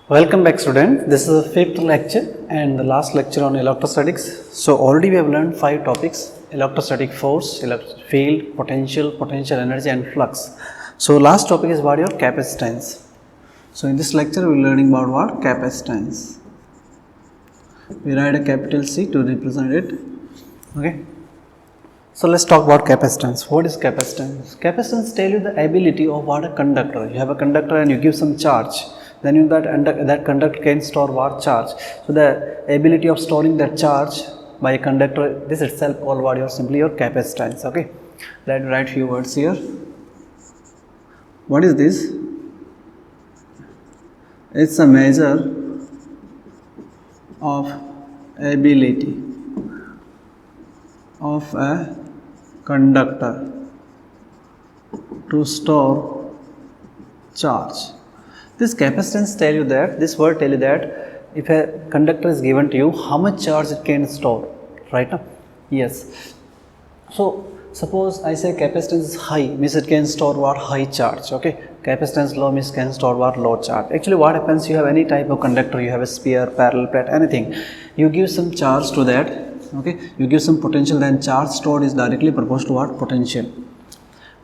Welcome back students. This is the fifth lecture and the last lecture on electrostatics. So already we have learned 5 topics: electrostatic force, electric field, potential energy and flux. So last topic is about your capacitance. So in this lecture we are learning about what? Capacitance. We write a capital C to represent it. Okay. So let's talk about capacitance. What is capacitance? Capacitance tell you the ability of what a conductor. You have a conductor and you give some charge. Then you that conductor can store what charge. So the ability of storing that charge by a conductor, this itself called what your simply your capacitance. Okay. Let me write few words here. What is this? It's a measure of ability of a conductor to store charge. This capacitance tell you that, this word tell you that if a conductor is given to you, how much charge it can store, right now? Yes. So suppose I say capacitance is high, means it can store what? High charge. Okay. Capacitance low means can store what? Low charge. Actually what happens, you have any type of conductor, you have a sphere, parallel plate, anything. You give some charge to that, okay, you give some potential, then charge stored is directly proportional to what? Potential.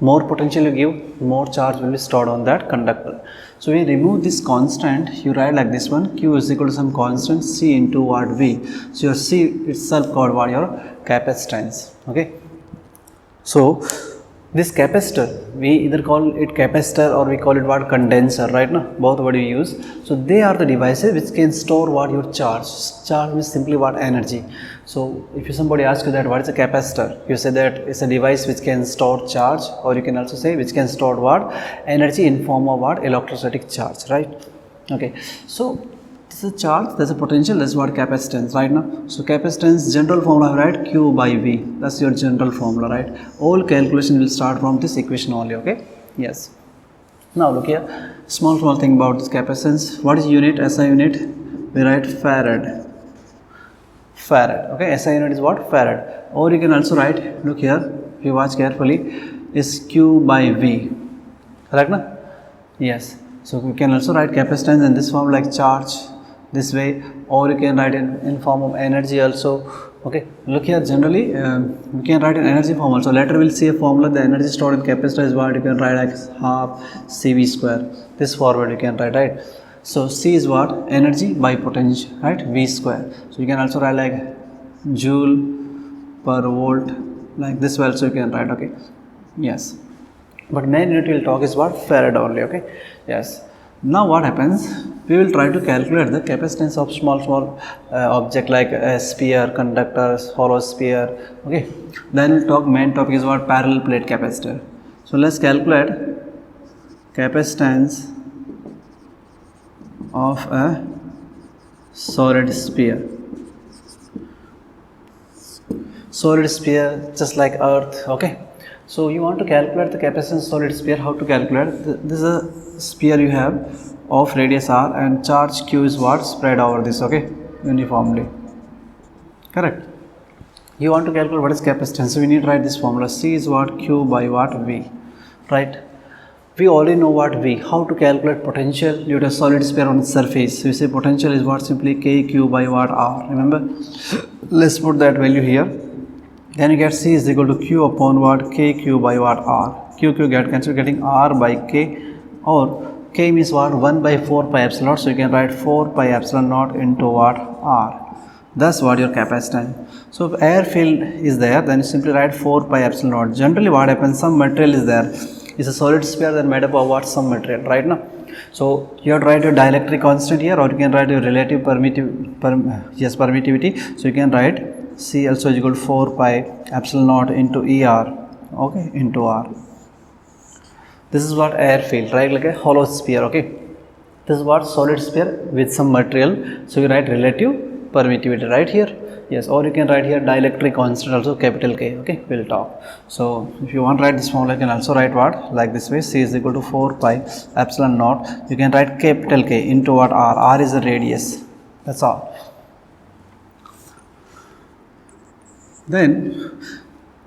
More potential you give, more charge will be stored on that conductor. So we remove this constant, you write like this one, Q is equal to some constant C into what? V. So your C itself called what? Your capacitance. Okay. So this capacitor, we either call it capacitor or we call it what? Condenser, right now, both what you use. So they are the devices which can store what? Your charge. Charge means simply what? Energy. So if somebody asks you that what is a capacitor, you say that it's a device which can store charge, or you can also say which can store what? Energy in form of what? Electrostatic charge, right? Okay. So this is a charge, there's a potential, that's what capacitance, right now. So capacitance general formula, right? Q by V, that's your general formula, right? All calculation will start from this equation only. Okay. Yes. Now look here, small thing about this capacitance. What is unit? SI unit, we write farad. Okay, SI unit is what? Farad. Or you can also write, look here, if you watch carefully, is Q by V, correct now? Yes. So we can also write capacitance in this form like charge, this way, or you can write in form of energy also. Okay, look here, generally we can write an energy form also. Later we'll see a formula, the energy stored in capacitor is what? You can write like half CV square. This forward you can write, right? So C is what? Energy by potential, right? V square. So you can also write like joule per volt, like this way also you can write. Okay. Yes. But main unit we'll talk is what? Farad only. Okay. Yes. Now what happens? We will try to calculate the capacitance of small object like a sphere, conductor, hollow sphere. Okay. Then we'll talk, main topic is what? Parallel plate capacitor. So let's calculate capacitance of a solid sphere. Solid sphere just like earth. Okay. So you want to calculate the capacitance solid sphere. How to calculate? This is a sphere you have of radius r and charge q is what? Spread over this, okay, uniformly. Correct. You want to calculate what is capacitance. So we need to write this formula. C is what? Q by what? V. Right. We already know what V. How to calculate potential due to a solid sphere on its surface. So we say potential is what? Simply K Q by what? R. Remember? Let's put that value here. Then you get C is equal to Q upon what? K Q by what? R. Q get cancelled, getting R by K, or K means what? 1 by 4 pi epsilon naught. So you can write 4 pi epsilon naught into what? R. That's what your capacitance. So if air field is there, then you simply write 4 pi epsilon naught. Generally what happens? Some material is there. It's a solid sphere that made up of what? Some material, right now. So you have to write your dielectric constant here, or you can write your relative permittivity. So you can write C also is equal to 4 pi epsilon naught into ER, okay, into R. This is what air field, right? Like a hollow sphere, okay. This is what? Solid sphere with some material. So you write relative permittivity right here. Yes, or you can write here dielectric constant also, capital K. Okay, we'll talk. So if you want to write this formula, you can also write what? Like this way. C is equal to 4 pi epsilon naught. You can write capital K into what? R. R is the radius. That's all. Then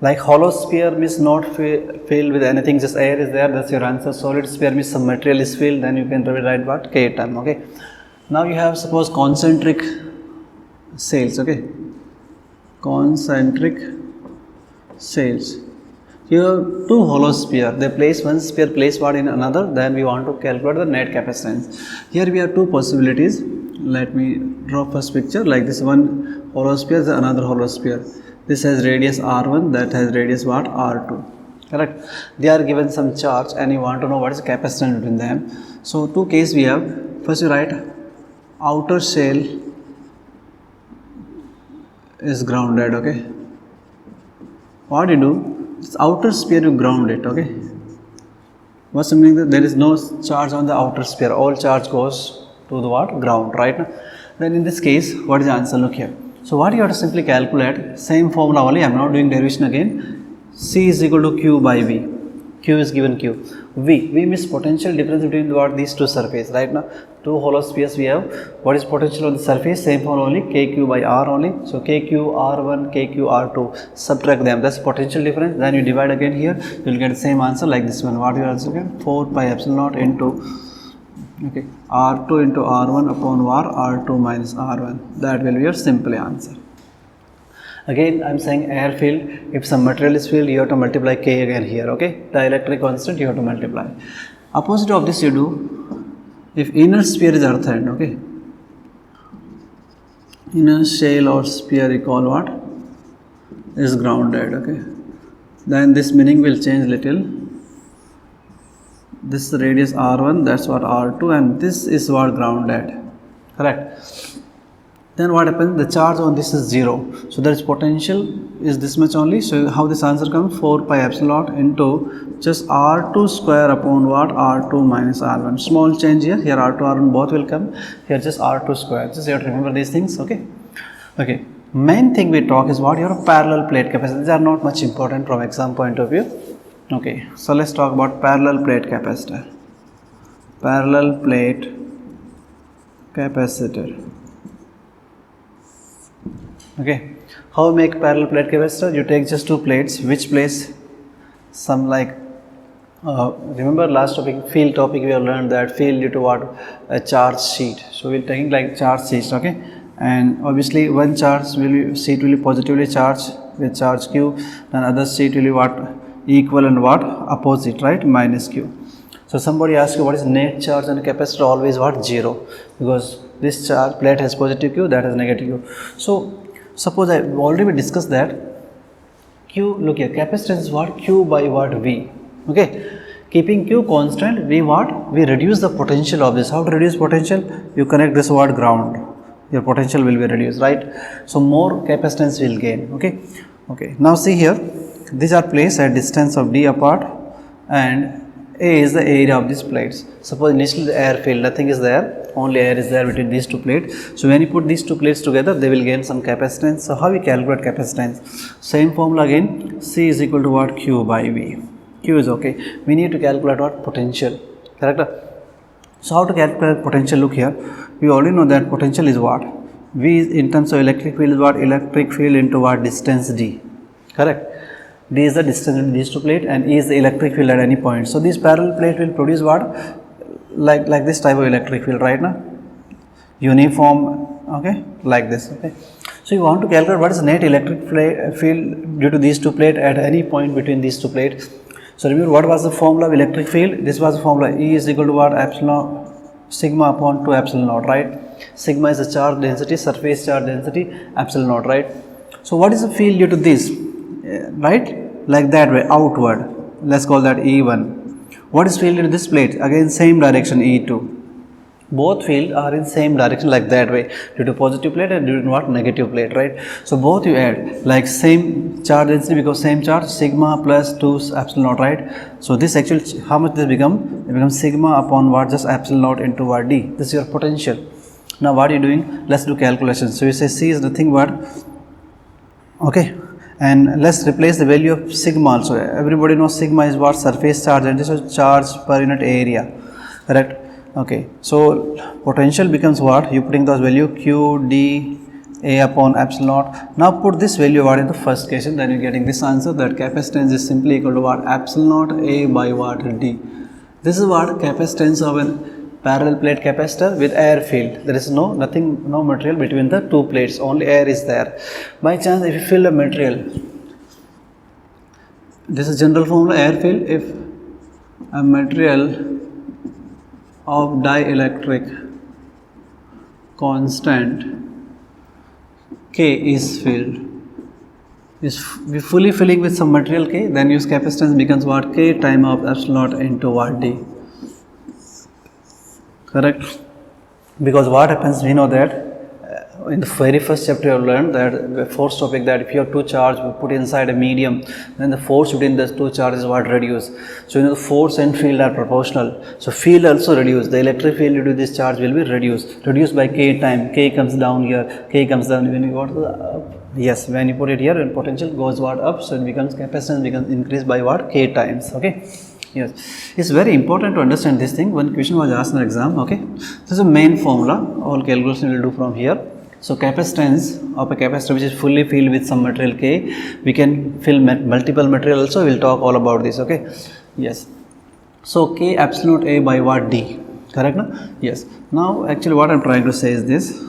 Like hollow sphere means not filled with anything, just air is there, that's your answer. Solid sphere means some material is filled, then you can write what? K term, okay. Now you have suppose concentric cells, okay, concentric cells. You have two hollow sphere, they place one sphere place what in another, then we want to calculate the net capacitance. Here we have two possibilities. Let me draw first picture like this. One hollow sphere, the another hollow sphere. This has radius r1, that has radius what, r2, correct. They are given some charge and you want to know what is the capacitance between them. So two cases we have. First you write outer shell is grounded, okay. What you do, this outer sphere you ground it, okay. What's meaning that there is no charge on the outer sphere, all charge goes to the what, ground, right. Then in this case, what is the answer? Look here. So what you have to simply calculate, same formula only, I am not doing derivation again. C is equal to Q by V. Q is given Q. V means potential difference between what these two surfaces, right now. Two hollow spheres we have. What is potential on the surface? Same formula only, KQ by R only. So KQ R1, KQ R2. Subtract them. That's potential difference. Then you divide again here. You will get the same answer like this one. What you also get? 4 pi epsilon naught into, okay, R2 into R1 upon R2 minus R1. That will be your simple answer. Again, I am saying air field, if some material is filled, you have to multiply K again here, okay. Dielectric constant, you have to multiply. Opposite of this you do, if inner sphere is earthen, okay. Inner shell or sphere you call what? Is grounded, okay. Then this meaning will change little. This is radius R1, that's what R2, and this is what grounded, correct. Then what happens? The charge on this is 0. So there is potential is this much only. So how this answer comes? 4 pi epsilon naught into just R2 square upon what? R2 minus R1. Small change here. Here R2, R1 both will come. Here just R2 square. Just you have to remember these things. Okay. Okay. Main thing we talk is what your parallel plate capacitance. These are not much important from exam point of view. Okay. So let's talk about parallel plate capacitor. Parallel plate capacitor. Okay, how make parallel plate capacitor? You take just two plates, which place some like, remember last topic, field topic, we have learned that field due to what? A charge sheet. So we are taking like charge sheets, okay, and obviously one charge sheet will be positively charged with charge Q, and other sheet will be what? Equal and what? Opposite, right? Minus Q. So somebody asks you what is net charge on a capacitor? Always what? 0, because this charge plate has positive Q, that has negative Q. So suppose I already discussed that Q, look here, capacitance is what? Q by what? V. Okay, keeping Q constant, we what? We reduce the potential of this. How to reduce potential? You connect this word ground, your potential will be reduced, right? So more capacitance will gain. Okay. Okay, now see here, these are placed at distance of d apart, and A is the area of these plates. Suppose initially the air field, nothing is there, only air is there between these two plates. So when you put these two plates together, they will gain some capacitance. So how we calculate capacitance? Same formula again, C is equal to what? Q by V. Q is okay. We need to calculate what? Potential, correct? So how to calculate potential? Look here, we already know that potential is what? V is in terms of electric field is what? Electric field into what? Distance D, correct? D is the distance between these two plates and E is the electric field at any point. So this parallel plate will produce what? Like this type of electric field, right now? Uniform, okay, like this, okay. So you want to calculate what is the net electric field due to these two plates at any point between these two plates. So remember what was the formula of electric field? This was the formula, E is equal to what? Epsilon sigma upon 2 epsilon naught, right? Sigma is the charge density, surface charge density, epsilon naught, right? So what is the field due to this? Right, like that way, outward, let's call that E1. What is field in this plate? Again same direction, E2. Both field are in same direction, like that way, due to positive plate and due to what? Negative plate, right? So both you add like same charge density, because same charge, sigma plus 2 epsilon naught, right? So this actually, how much this become? It becomes sigma upon what? Just epsilon naught into what? D. This is your potential. Now what are you doing? Let's do calculations. So you say C is nothing but, okay, and let's replace the value of sigma also. Everybody knows sigma is what? Surface charge, and this is charge per unit area, correct? Okay, so potential becomes what? You putting those value Q D A upon epsilon naught. Now put this value what in the first equation, then you're getting this answer, that capacitance is simply equal to what? Epsilon naught A by what? D. This is what? Capacitance of an parallel plate capacitor with air filled. There is no material between the two plates, only air is there. By chance, if you fill a material, this is general formula, air fill. If a material of dielectric constant K is filled, is we fully filling with some material K, then use capacitance becomes what? K time of epsilon naught into what? D. Correct? Because what happens, we know that in the very first chapter you have learned that the force topic, that if you have two charges put inside a medium, then the force between the two charges is what? Reduce. So you know the force and field are proportional. So field also reduce. The electric field due to this charge will be reduced. Reduced by K time. K comes down here. K comes down when you go to the up. Yes, when you put it here, and potential goes what? Up. So it becomes capacitance becomes increased by what? K times. Okay. Yes, it's very important to understand this thing. One question was asked in the exam. Okay, this is the main formula. All calculation we will do from here. So capacitance of a capacitor which is fully filled with some material K, we can fill multiple material also. We will talk all about this. Okay. Yes. So K absolute A by what? D. Correct? No? Yes. Now actually what I am trying to say is this.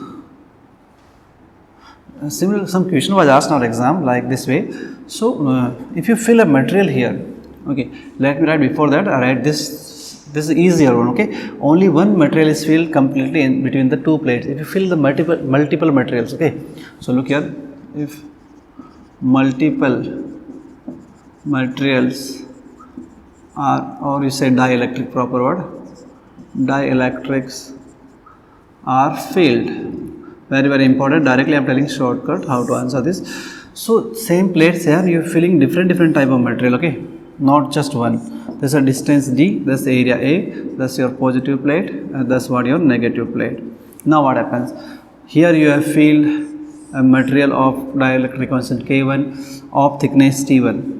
Similar, some question was asked in our exam like this way. So if you fill a material here, okay, let me write before that. I write this. This is easier one. Okay, only one material is filled completely in between the two plates. If you fill the multiple materials, okay. So look here. If multiple materials are, or you say dielectric, proper word, dielectrics are filled. Very important. Directly I am telling shortcut how to answer this. So same plates here, you are filling different type of material. Okay, not just one. This is a distance D, that's the area A, that's your positive plate, and that's what your negative plate. Now what happens? Here you have filled a material of dielectric constant K1 of thickness T1,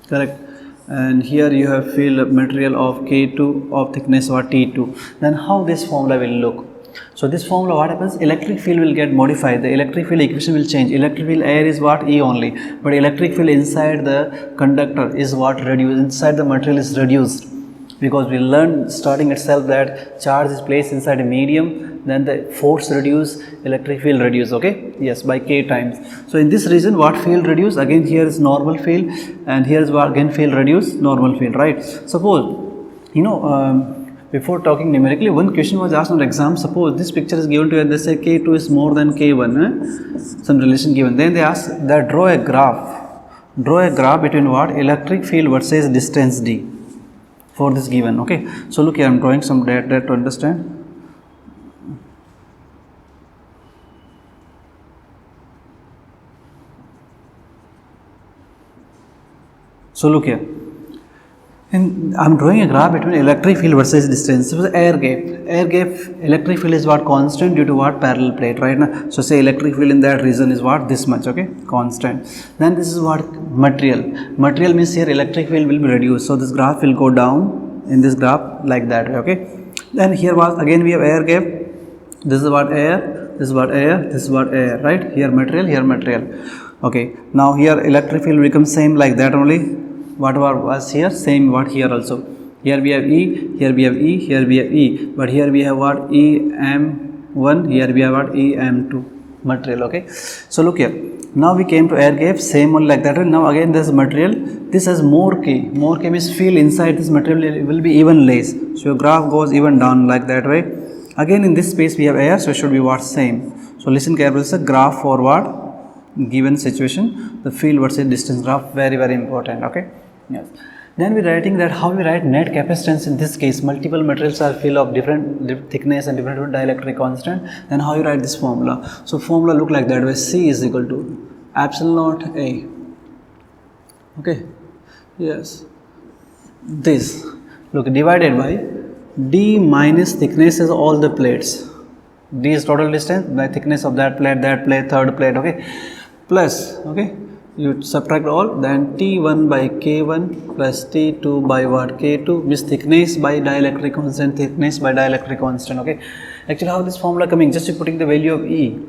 correct? And here you have filled a material of K2 of thickness what? T2. Then how this formula will look? So this formula, what happens? Electric field will get modified. The electric field equation will change. Electric field air is what? E only. But electric field inside the conductor is what? Reduced. Inside the material is reduced. Because we learned starting itself that charge is placed inside a medium, then the force reduce, electric field reduce. Okay? Yes, by K times. So in this region, what field reduce? Again here is normal field, and here is what? Again field reduce, normal field, right? Suppose, you know, before talking numerically, one question was asked on the exam. Suppose this picture is given to you and they say K2 is more than K1, some relation given. Then they ask that draw a graph between what? Electric field versus distance D for this given. Okay, so look here, I am drawing some data to understand. So look here. And I am drawing a graph between electric field versus distance. Suppose air gap. Electric field is what? Constant due to what? Parallel plate, right? Now, so say electric field in that region is what? This much, okay? Constant. Then this is what? Material. Material means here electric field will be reduced. So this graph will go down in this graph like that, okay? Then here was again we have air gap. This is what? Air. This is what? Air. This is what? Air, right? Here material. Here material. Okay. Now here electric field becomes same like that only. Whatever was here, same what here also. Here we have E, here we have E, here we have E. But here we have what? EM1, here we have what? EM2 material, okay. So look here. Now we came to air gap, same one like that. Now again this material, this has more K. More K means field inside this material will be even less. So your graph goes even down like that, right? Again in this space we have air, so it should be what? Same. So listen carefully, it's a graph for what? Given situation, the field versus distance graph, very important, okay. Yes. Then we are writing that how we write net capacitance in this case. Multiple materials are filled of different thickness and different dielectric constant. Then how you write this formula? So formula look like that, where C is equal to epsilon naught A. Okay. Yes. This look divided by D minus thickness is all the plates. D is total distance by thickness of that plate, third plate. Okay. Plus, okay. You subtract all, then T1 by K1 plus T2 by what? K2 means thickness by dielectric constant, okay. Actually how this formula coming, just putting the value of E,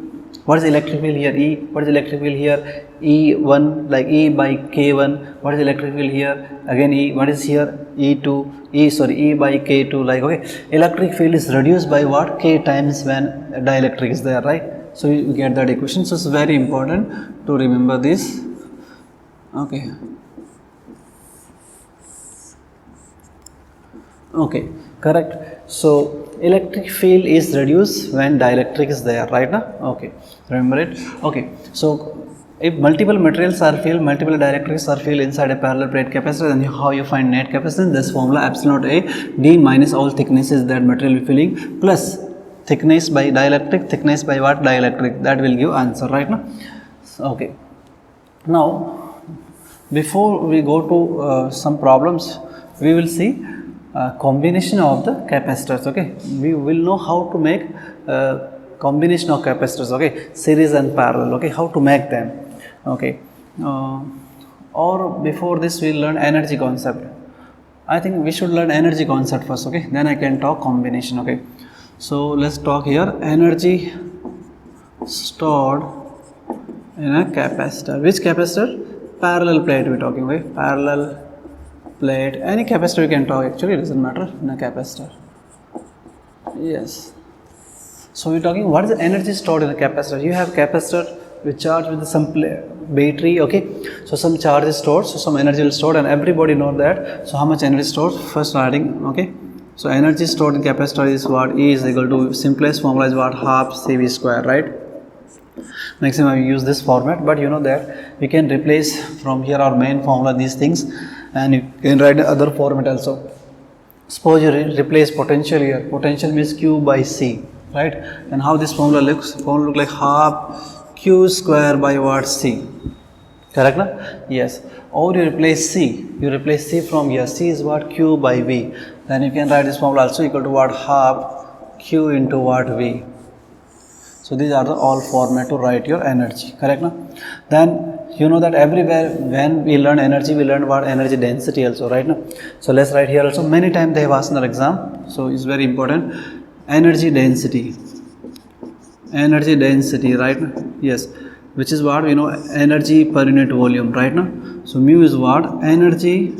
What is electric field here? E. What is electric field here? E1, like E by K1. What is electric field here? Again E. What is here? E2. E by K2. Like, okay, electric field is reduced by what? K times when dielectric is there, right? So you get that equation. So it's very important to remember this. Okay. Okay, correct. So electric field is reduced when dielectric is there, right now? Okay, remember it. Okay, so if multiple materials are filled, multiple dielectrics are filled inside a parallel plate capacitor, then how you find net capacitance? This formula epsilon naught A D minus all thicknesses that material will filling plus thickness by dielectric, thickness by what? Dielectric. That will give answer, right now? Okay. Now, before we go to some problems, we will see combination of the capacitors. Okay, we will know how to make combination of capacitors. Okay, series and parallel. Okay, how to make them. Okay, or before this we learn energy concept. I think we should learn energy concept first. Okay, then I can talk combination. Okay, so let's talk here energy stored in a capacitor. Which capacitor? Parallel plate we are talking. Okay, parallel plate, any capacitor you can talk, actually it doesn't matter in a capacitor. Yes, so we're talking what is the energy stored in a capacitor. You have capacitor with charge with some battery. Okay, so some charge is stored, so some energy is stored, and everybody know that. So how much energy is stored? First writing. Okay, so energy stored in capacitor is what? E is equal to, simplest formula is what? Half CV square, right? Maximum we use this format, but you know that we can replace from here our main formula these things, and you can write other format also. Suppose you replace potential here. Potential means Q by C, right? And how this formula looks? Formula look like half Q square by what? C. Correct, na? Yes. Or you replace C. You replace C from here. C is what? Q by V. Then you can write this formula also equal to what? Half Q into what? V. So these are the all format to write your energy, correct now? Then you know that everywhere when we learn energy, we learn what? Energy density also, right now? So let's write here also. Many times they have asked in their exam, so it's very important. Energy density, right now? Yes, which is what we know, energy per unit volume, right now? So mu is what? Energy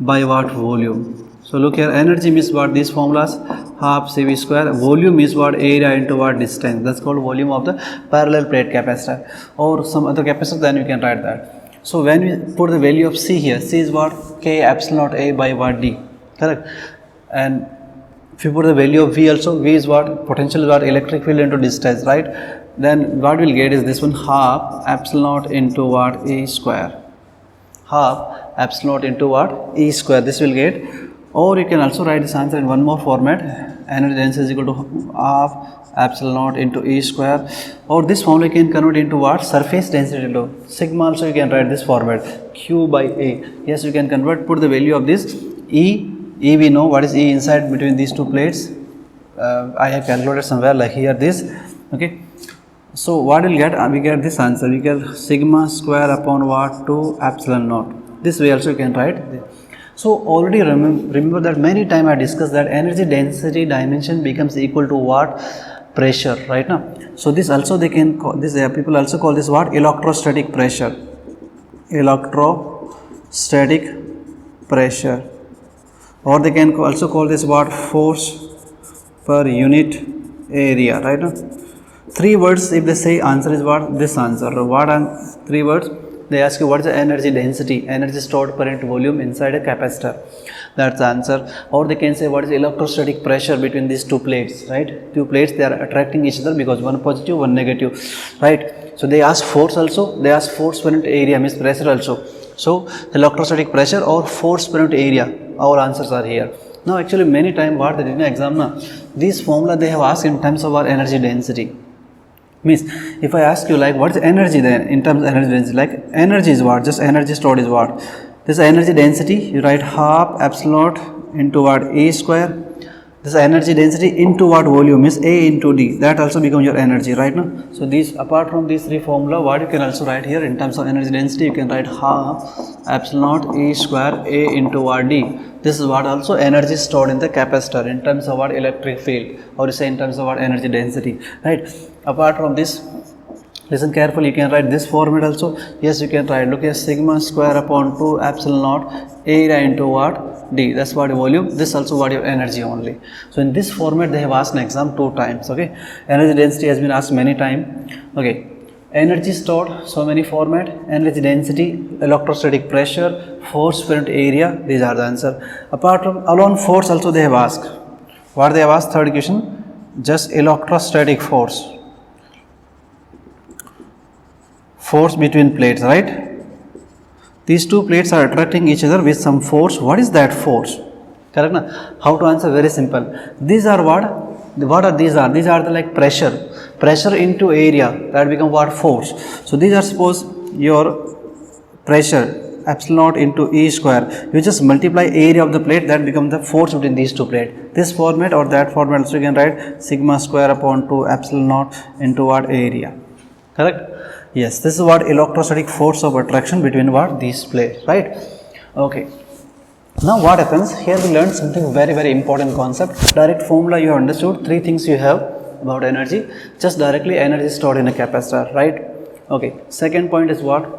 by what? Volume. So look here, energy means what? These formulas, half CV square. Volume is what? Area into what? Distance. That's called volume of the parallel plate capacitor, or some other capacitor, then you can write that. So when we put the value of C here, C is what? K epsilon naught A by what? D, correct? And if you put the value of V also, V is what? Potential is what? Electric field into distance, right? Then what we'll get is this one, half epsilon naught into what? E square. Half epsilon naught into what? E square. This will get. Or you can also write this answer in one more format. Energy density is equal to half epsilon naught into E square. Or this formula you can convert into what? Surface density into sigma. Also you can write this format, Q by A. Yes, you can convert, put the value of this E. E we know what is E inside between these two plates. I have calculated somewhere like here this. Okay. So what we'll get? We get this answer. We get sigma square upon what? 2 epsilon naught. This way also you can write. So already remember that many times I discussed that energy density dimension becomes equal to what? Pressure, right now. So this also they can call this, people also call this what? Electrostatic pressure. Electrostatic pressure. Or they can also call this what? Force per unit area, right now. 3 words, if they say answer is what? This answer. What are 3 words? They ask you what is the energy density, energy stored per unit volume inside a capacitor. That's the answer. Or they can say what is electrostatic pressure between these two plates, right? Two plates, they are attracting each other because one positive, one negative, right? So they ask force also. They ask force per unit area, means pressure also. So electrostatic pressure or force per unit area. Our answers are here. Now actually many times what they did in the exam now, these formula they have asked in terms of our energy density. Means if I ask you like what is energy then in terms of energy density, like energy is what? Just energy stored is what? This energy density, you write half epsilon naught into what? E square. This energy density into what volume is A into D, that also becomes your energy, right now. So these, apart from these three formula, what you can also write here in terms of energy density, you can write half epsilon naught E square A into what D. This is what also energy stored in the capacitor in terms of what electric field, or you say in terms of what energy density, right. Apart from this, listen carefully, you can write this format also. Yes, you can write, look here, sigma square upon 2 epsilon naught area into what D, that's what volume. This also what your energy only. So in this format they have asked an exam 2 times, okay. Energy density has been asked many times, okay. Energy stored, so many format, energy density, electrostatic pressure, force per unit area, these are the answer. Apart from alone force also they have asked. What they have asked, third equation, just electrostatic force between plates, right. These two plates are attracting each other with some force. What is that force? Correct na? How to answer? Very simple. These are what are these are? These are the like pressure into area, that become what, force. So these are, suppose your pressure epsilon naught into E square, you just multiply area of the plate, that becomes the force between these two plates. This format or that format, so you can write sigma square upon 2 epsilon naught into what, area. Correct? Yes, this is what electrostatic force of attraction between what, these plates, right. Okay. Now what happens here, we learned something very important concept. Direct formula you have understood, three things you have about energy, just directly energy stored in a capacitor, right. Okay. Second point is what,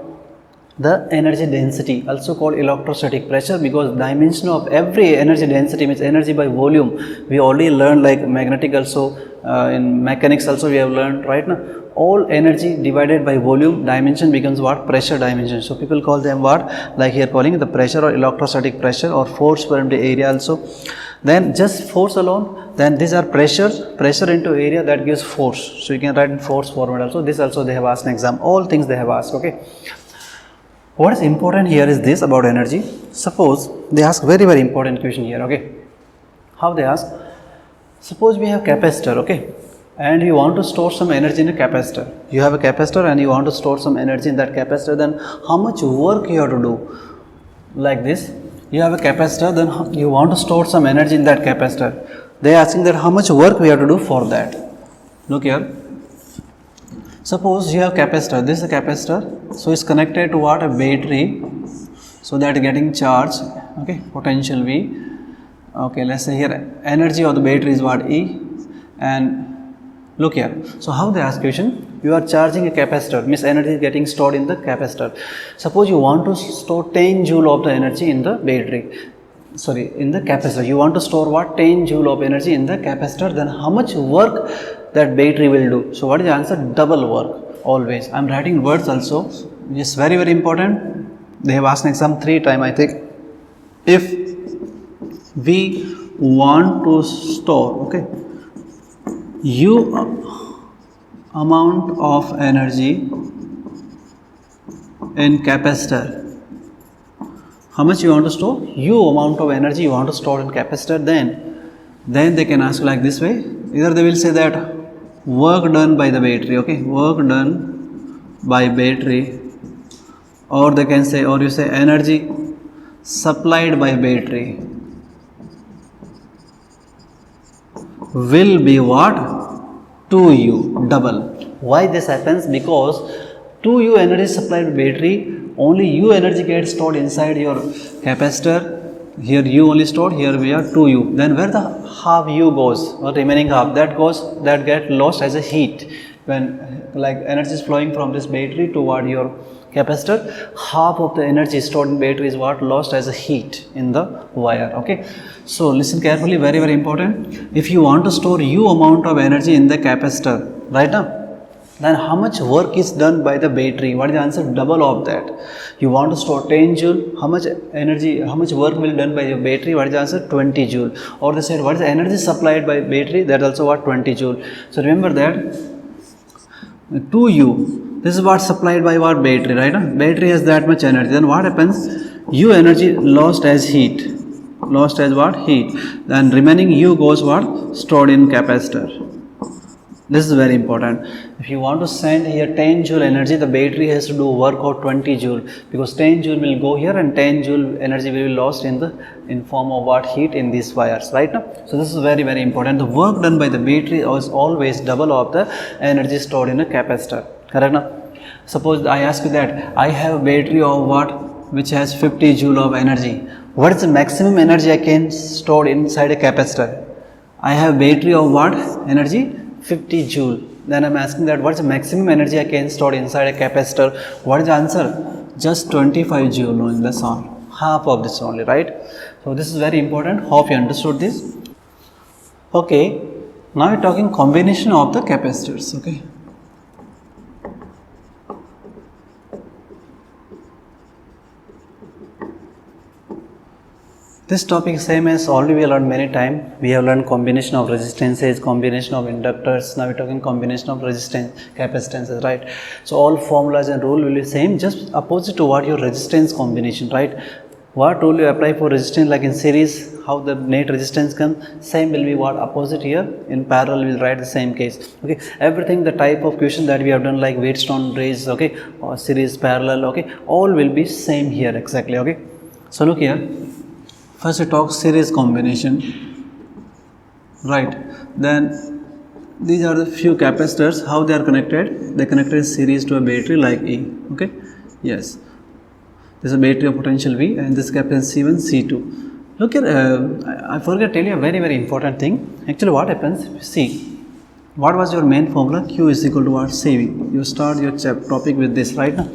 the energy density, also called electrostatic pressure, because dimension of every energy density means energy by volume. We already learned like magnetic also, in mechanics also we have learned, right now. All energy divided by volume, dimension becomes what, pressure dimension. So people call them what, like here calling the pressure or electrostatic pressure or force per unit area also. Then just force alone, then these are pressure into area, that gives force. So you can write in force format also. This also they have asked an exam, all things they have asked, okay. What is important here is this about energy. Suppose they ask very important question here, okay. How they ask? Suppose we have capacitor, okay, and you want to store some energy in a capacitor. You have a capacitor and you want to store some energy in that capacitor, then how much work you have to do? Like this, you have a capacitor, then you want to store some energy in that capacitor. They are asking that how much work we have to do for that. Look here. Suppose you have capacitor, this is a capacitor, so it's connected to what, a battery, so that getting charge, okay, potential V, okay. Let's say here energy of the battery is what, E, and look here. So how they ask question, you are charging a capacitor, means energy is getting stored in the capacitor. Suppose you want to store 10 joule of the energy in the battery, sorry, in the capacitor. You want to store what, 10 joule of energy in the capacitor, then how much work that battery will do? So what is the answer? Double work. Always I am writing words also, yes, very important. They have asked an exam 3 times I think. If we want to store, okay, U amount of energy in capacitor, how much you want to store? U amount of energy you want to store in capacitor, then they can ask like this way. Either they will say that work done by the battery, okay, work done by battery, or they can say, or you say energy supplied by battery will be what, 2U, double. Why this happens? Because 2U energy supplied by battery, only U energy gets stored inside your capacitor. Here U only stored, here we are 2U. Then where the half U goes, or remaining half, that get lost as a heat. When like energy is flowing from this battery toward your capacitor, half of the energy stored in battery is what, lost as a heat in the wire, okay. So listen carefully, very important. If you want to store U amount of energy in the capacitor, right now, then how much work is done by the battery? What is the answer? Double of that. You want to store 10 joule, how much energy, how much work will be done by your battery? What is the answer? 20 joule. Or they said what is the energy supplied by battery? That also what, 20 joule. So remember that 2U, this is what supplied by what, battery, right? Battery has that much energy. Then what happens? U energy lost as heat, lost as what, heat. Then remaining U goes what, stored in capacitor. This is very important. If you want to send here 10 joule energy, the battery has to do work of 20 joule, because 10 joule will go here and 10 joule energy will be lost in form of what, heat in these wires, right now. So this is very, very important. The work done by the battery is always double of the energy stored in a capacitor, correct now. Suppose I ask you that I have a battery of what, which has 50 joule of energy. What is the maximum energy I can store inside a capacitor? I have battery of what energy, 50 joule. Then I am asking that what is the maximum energy I can store inside a capacitor? What is the answer? Just 25 joule, no less, on half of this only, right? So this is very important. Hope you understood this. Okay, now we are talking combination of the capacitors. Okay, this topic same as already we have learned many times. We have learned combination of resistances, combination of inductors. Now we are talking combination of resistance, capacitances, right? So all formulas and rule will be same, just opposite to what your resistance combination, right? What rule you apply for resistance, like in series, how the net resistance comes, same will be what opposite here. In parallel, we will write the same case. Okay, everything the type of question that we have done, like Wheatstone bridge, okay, or series, parallel, okay, all will be same here exactly. Okay, so look here. First we talk series combination, right? Then these are the few capacitors, how they are connected. They connected in series to a battery like E. Okay, yes, this is a battery of potential V, and this capacitance C1, C2. Look here, I forgot to tell you a very, very important thing. Actually what happens, see, what was your main formula? Q is equal to what? CV. You start your topic with this, right now.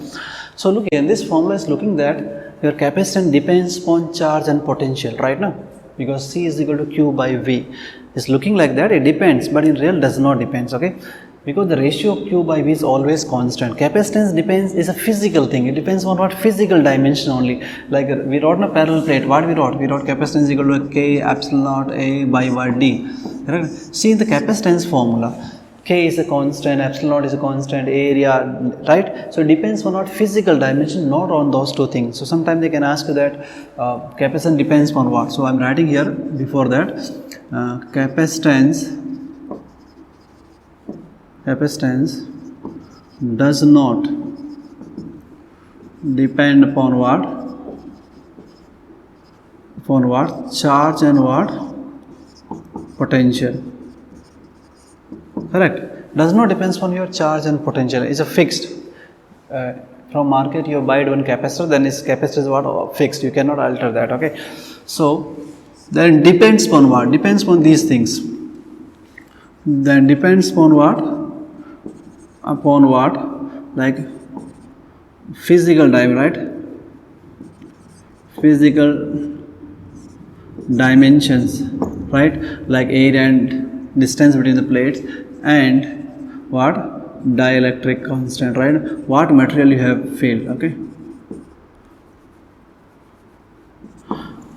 So look here, this formula is looking that your capacitance depends upon charge and potential, right now, because C is equal to Q by V. It's looking like that, it depends, but in real does not depends, okay, because the ratio of Q by V is always constant. Capacitance depends, is a physical thing, it depends on what physical dimension only. Like we wrote in a parallel plate, what we wrote capacitance is equal to K epsilon naught A by what D, right? See in the capacitance formula, K is a constant, epsilon naught is a constant, area, right? So it depends on what physical dimension, not on those two things. So sometimes they can ask you that capacitance depends on what. So I am writing here before that capacitance does not depend upon what? Upon what? Charge and what? Potential. Correct. Does not depends on your charge and potential. It's a fixed. From market you buy one capacitor, then its capacitor is what? Fixed. You cannot alter that. Okay. So then depends upon what? Depends upon these things. Then depends upon what? Upon what? Like physical dimension, right? Physical dimensions, right? Like area and distance between the plates, and what? Dielectric constant, right? What material you have filled, okay?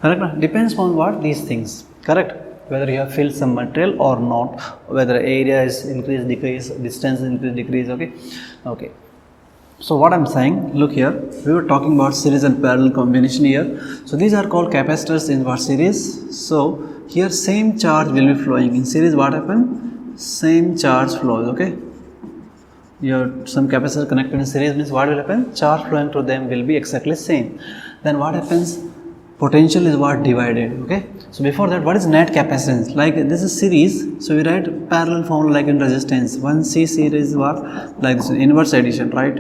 Correct? Depends on what? These things, correct? Whether you have filled some material or not, whether area is increase, decrease, distance increase, decrease, okay? Okay. So what I am saying, look here, we were talking about series and parallel combination here. So these are called capacitors in what? Series. So here same charge will be flowing. In series what happen? Same charge flows, okay? Your some capacitor connected in series means what will happen? Charge flowing to them will be exactly same. Then what happens? Potential is what? Divided, okay? So before that, what is net capacitance? Like this is series, so we write parallel formula like in resistance. 1C series what? Like this inverse addition, right?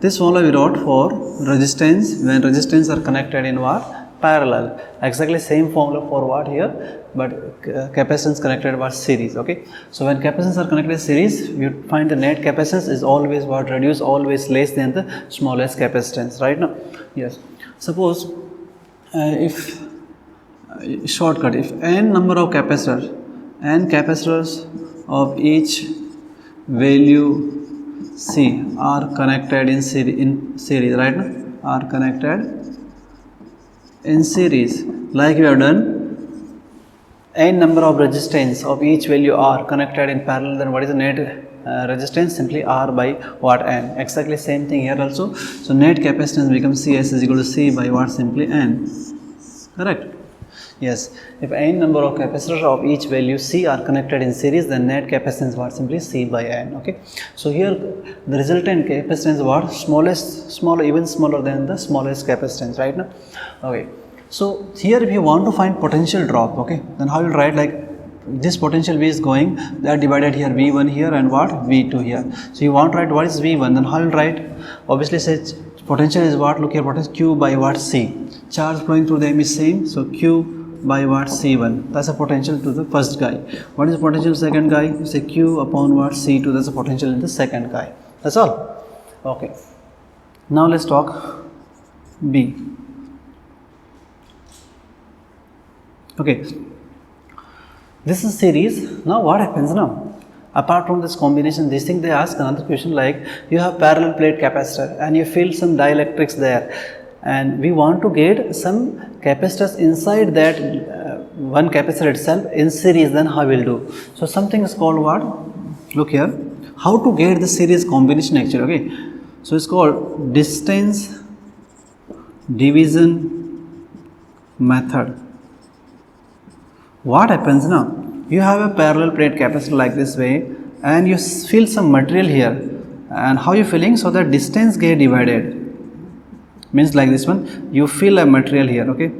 This formula we wrote for resistance, when resistance are connected in what? Parallel. Exactly same formula for what here, but capacitance connected was series, okay? So when capacitance are connected series, you find the net capacitance is always what? Reduce, always less than the smallest capacitance, right now? Yes. Suppose if shortcut, if n number of capacitors, n capacitors of each value C are connected in series, right now? Are connected in series, like we have done, n number of resistance of each value R connected in parallel, then what is the net resistance? Simply R by what? N. Exactly same thing here also. So net capacitance becomes Cs is equal to C by what? Simply N. Correct. Yes, if n number of capacitors of each value C are connected in series, then net capacitance what simply C by n. Okay, so here the resultant capacitance what smaller, even smaller than the smallest capacitance, right now. Okay, so here if you want to find potential drop, okay, then how you write, like this potential V is going, that divided here V1 here and what V2 here. So you want to write what is V1, then how you write? Obviously say potential is what, look here, what is Q by what C. Charge flowing through them is same, so Q by what C1, that's a potential to the first guy. What is the potential second guy? You say Q upon what C2, that's a potential in the second guy. That's all. Okay, now let's talk B. Okay, this is series. Now what happens now? Apart from this combination, this thing they ask another question, like you have parallel plate capacitor and you feel some dielectrics there, and we want to get some capacitors inside that one capacitor itself in series, then how will do? So something is called what? Look here, how to get the series combination actually. Okay, so it's called distance division method. What happens now? You have a parallel plate capacitor like this way, and you feel some material here, and how you feeling? So that distance get divided, means like this one, you feel a material here. Okay,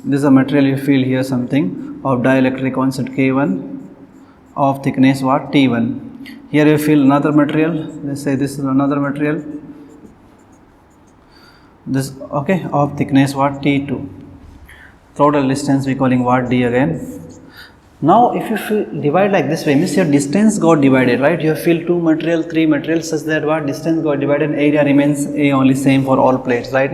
this is a material you feel here, something of dielectric constant K1 of thickness what T1. Here you feel another material, let's say this is another material, this okay of thickness what T2. Total distance we calling what D again. Now if you divide like this way, means your distance got divided, right? You feel two material, three materials, such that what distance got divided, area remains A only, same for all plates, right?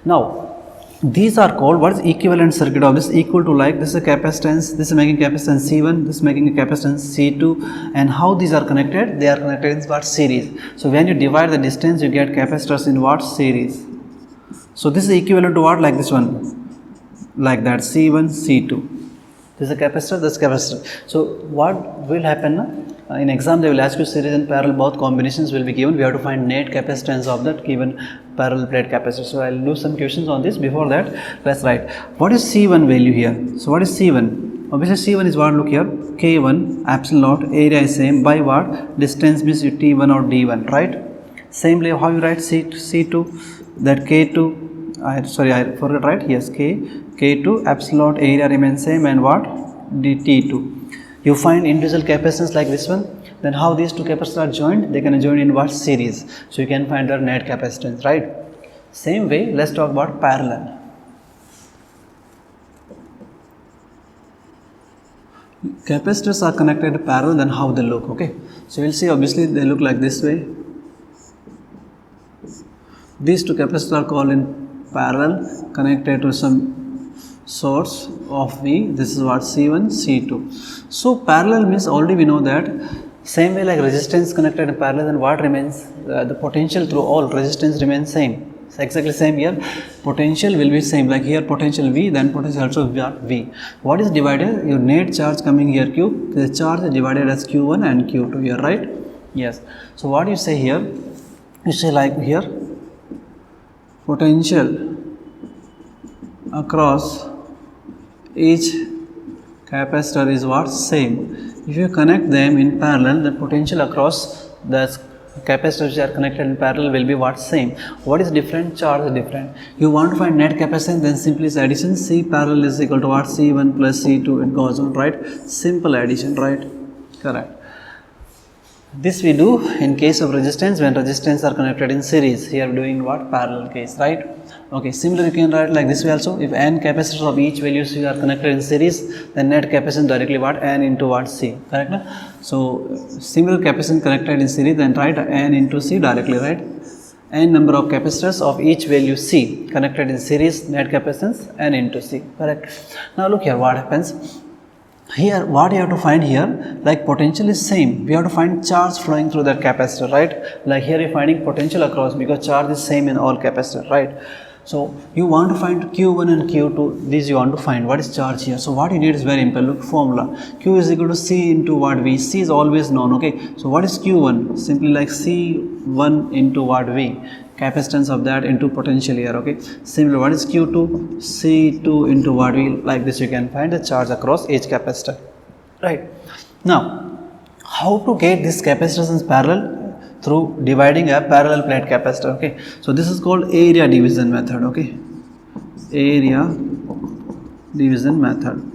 Now these are called what is equivalent circuit of this, equal to, like this is a capacitance, this is making capacitance C1, this is making a capacitance C2, and how these are connected? They are connected in what? Series. So when you divide the distance, you get capacitors in what? Series. So this is equivalent to what? Like this one, like that, C1, C2. This is a capacitor, this is capacitor. So what will happen in exam? They will ask you series and parallel, both combinations will be given. We have to find net capacitance of that given parallel plate capacitor. So I will do some questions on this. Before that, let's write what is C1 value here. So what is C1? Obviously C1 is what, look here, K1 epsilon naught, area is same, by what? Distance means T1 or D1, right? Same way how you write C2, that K2, I forgot, right? Yes, K2 epsilon area remains same, and what? T2. You find individual capacitance like this one, then how these two capacitors are joined? They can join in what? Series. So you can find their net capacitance, right? Same way, let's talk about parallel. Capacitors are connected parallel, then how they look? Okay, so we'll see. Obviously they look like this way. These two capacitors are called in parallel, connected to some source of V. This is what? C1, C2. So parallel means already we know that. Same way like resistance connected in parallel, then what remains? The potential through all resistance remains same. It's exactly same here. Potential will be same, like here potential V, then potential also V. What is divided? Your net charge coming here Q. The charge is divided as Q1 and Q2 here, right? Yes. So what you say here? You say like here, potential across each capacitor is what? Same. If you connect them in parallel, the potential across the capacitors which are connected in parallel will be what? Same. What is different? Charge is different. You want to find net capacitance, then simply is addition. C parallel is equal to what? C1 plus C2, it goes on, right? Simple addition, right? Correct. This we do in case of resistance, when resistance are connected in series. Here we are doing what? Parallel case, right? Okay, similarly you can write like this way also. If n capacitors of each values are connected in series, then net capacitance directly what? N into what? C, correct? No? So similar capacitance connected in series, then write n into C directly, right? N number of capacitors of each value C connected in series, net capacitance n into C, correct? Now look here, what happens? Here what you have to find here, like potential is same, we have to find charge flowing through that capacitor, right? Like here you are finding potential across, because charge is same in all capacitor, right? So you want to find Q1 and Q2, these you want to find what is charge here. So what you need is very important. Look, formula, Q is equal to C into what? V. C is always known, okay? So what is Q1? Simply like C1 into what? V. capacitance of that into potential here. Okay, similar, what is Q2? C2 into what we, like this you can find the charge across each capacitor, right? Now how to get this capacitors in parallel? Through dividing a parallel plate capacitor. Okay, so this is called area division method. Okay, area division method.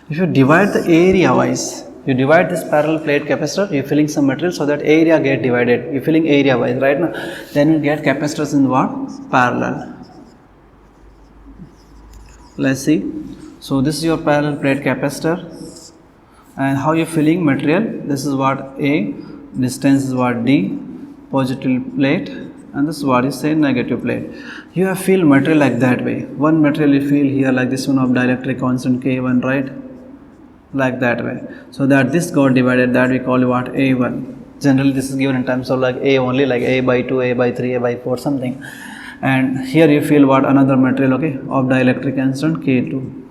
If you divide the area wise, you divide this parallel plate capacitor, you filling some material so that area get divided, you filling area wise, right now, then you get capacitors in what? Parallel. Let's see. So this is your parallel plate capacitor, and how you filling material, this is what A, distance is what D, positive plate, and this is what is say negative plate. You have filled material like that way. One material you fill here like this one of dielectric constant K1, right? Like that way, so that this got divided, that we call what? A1. Generally this is given in terms of like A only, like A by 2, A by 3, A by 4 something. And here you feel what? Another material, okay, of dielectric constant K2.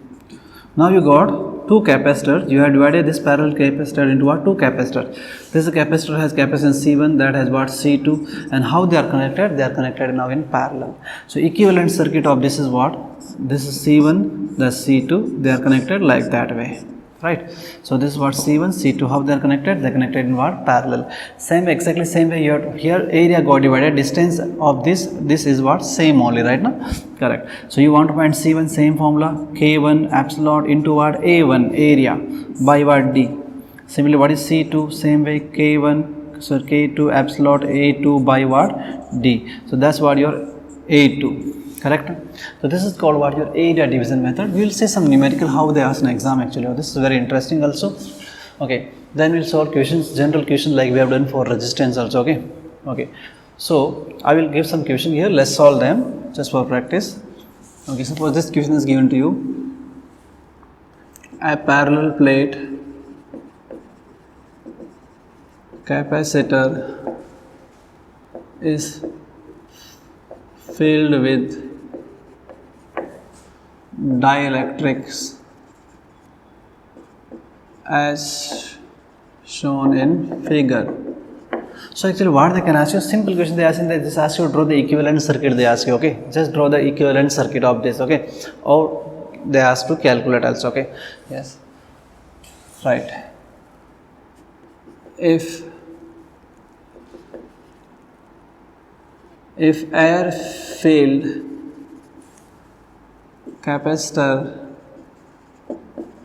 Now you got two capacitors, you have divided this parallel capacitor into what? Two capacitors. This capacitor has capacitance C1, that has what? C2, and how they are connected? They are connected now in parallel. So equivalent circuit of this is what? This is C1, that's C2, they are connected like that way, right? So this is what? C1, C2, how they are connected? They are connected in what? Parallel. Same, exactly same way here area got divided, distance of this is what? Same only, right now? Correct. So you want to find C1, same formula, K1 epsilon into what? A1 area by what? D. Similarly, what is C2? Same way, K1, so K2 epsilon A2 by what? D. So that's what your A2. Correct. So this is called what? Your area division method. We will see some numerical how they ask in exam actually. This is very interesting also. Okay, then we'll solve questions, general questions like we have done for resistance also. Okay, okay. So I will give some question here. Let's solve them just for practice. Okay, suppose this question is given to you. A parallel plate capacitor is filled with dielectrics as shown in figure. So actually what they can ask you, simple question they ask, they just ask you to draw the equivalent circuit, they ask you, okay, just draw the equivalent circuit of this, okay, or they ask to calculate also, okay, yes, right. If air filled capacitor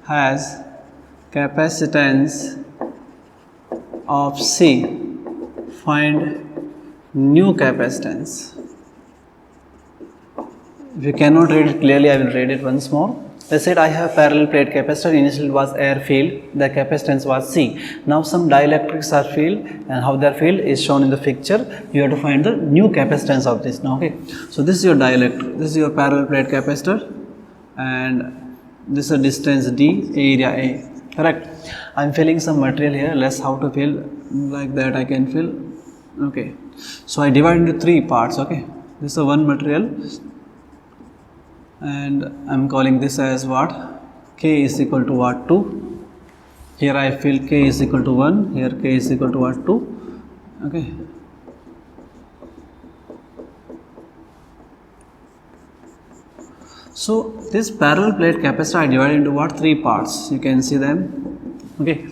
has capacitance of C, find new capacitance. If you cannot read it clearly, I will read it once more. Let's say I have parallel plate capacitor, initially it was air filled, the capacitance was C. Now some dielectrics are filled, and how they are filled is shown in the picture. You have to find the new capacitance of this now, okay. So this is your dielectric, this is your parallel plate capacitor, and this is a distance D, area A, correct. I am filling some material here, let's how to fill, like that I can fill, okay. So I divide into three parts, okay. This is a one material, and I am calling this as what? K is equal to what? 2. Here I fill K is equal to 1, here K is equal to what? 2, okay. So this parallel plate capacitor I divided into what? Three parts, you can see them, okay.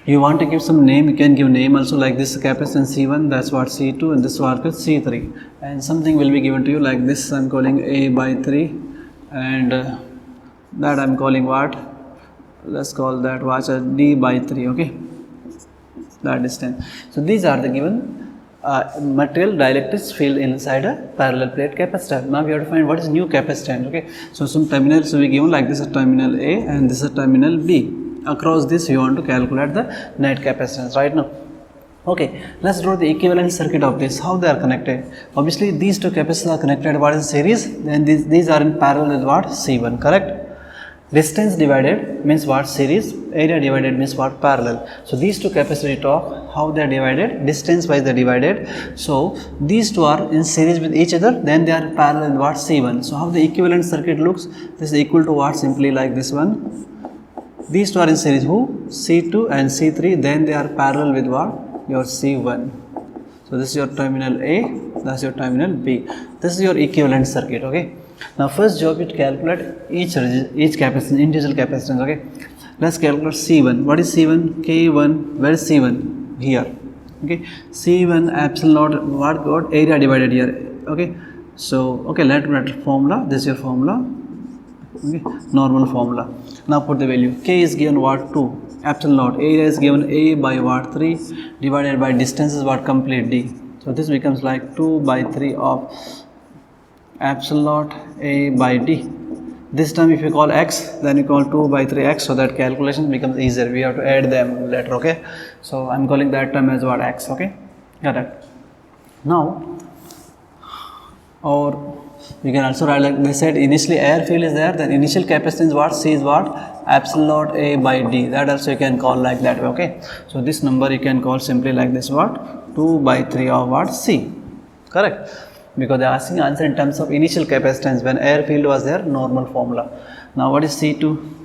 You want to give some name, you can give name also, like this capacitance C1, that's what C2, and this one is C3, and something will be given to you like this, I am calling A by 3, and that I am calling what? Let's call that watch as D by 3, okay, that distance. So these are the given material dielectrics filled inside a parallel plate capacitor. Now we have to find what is new capacitance, okay. So some terminals will be given like this is terminal A and this is terminal B. Across this you want to calculate the net capacitance right now. Okay, let's draw the equivalent circuit of this, how they are connected. Obviously these two capacitors are connected what is series, then these are in parallel with what? C1, correct. Distance divided means what? Series, area divided means what? Parallel. So these two capacitors we talk, how they are divided, distance wise they are divided. So these two are in series with each other, then they are parallel with what? C1. So how the equivalent circuit looks, this is equal to what? Simply like this one. These two are in series, who? C2 and C3, then they are parallel with what? Your C1. So this is your terminal A that's your terminal B. This is your equivalent circuit. Okay, now first job is to calculate each capacitance, individual capacitance. Okay, let's calculate C1. What is C1? K1. Where is C1? Here. Okay, C1 epsilon naught, what got area divided here. Okay, so okay, let formula. This is your formula. Okay, normal formula. Now put the value. K is given what? 2. Epsilon naught. Area is given A by what? 3 divided by distance is what? Complete D. So this becomes like 2 by 3 of epsilon naught A by D. This time if you call x, then you call 2 by 3x, so that calculation becomes easier. We have to add them later. Okay, so I'm calling that term as what? X. Okay, got it. Now, or you can also write like they said, initially air field is there, then initial capacitance what? C is what? Epsilon naught A by D. That also you can call like that way. Okay, so this number you can call simply like this, what? 2 by 3 of what? C. Correct, because they are asking answer in terms of initial capacitance when air field was there, normal formula. Now what is C2?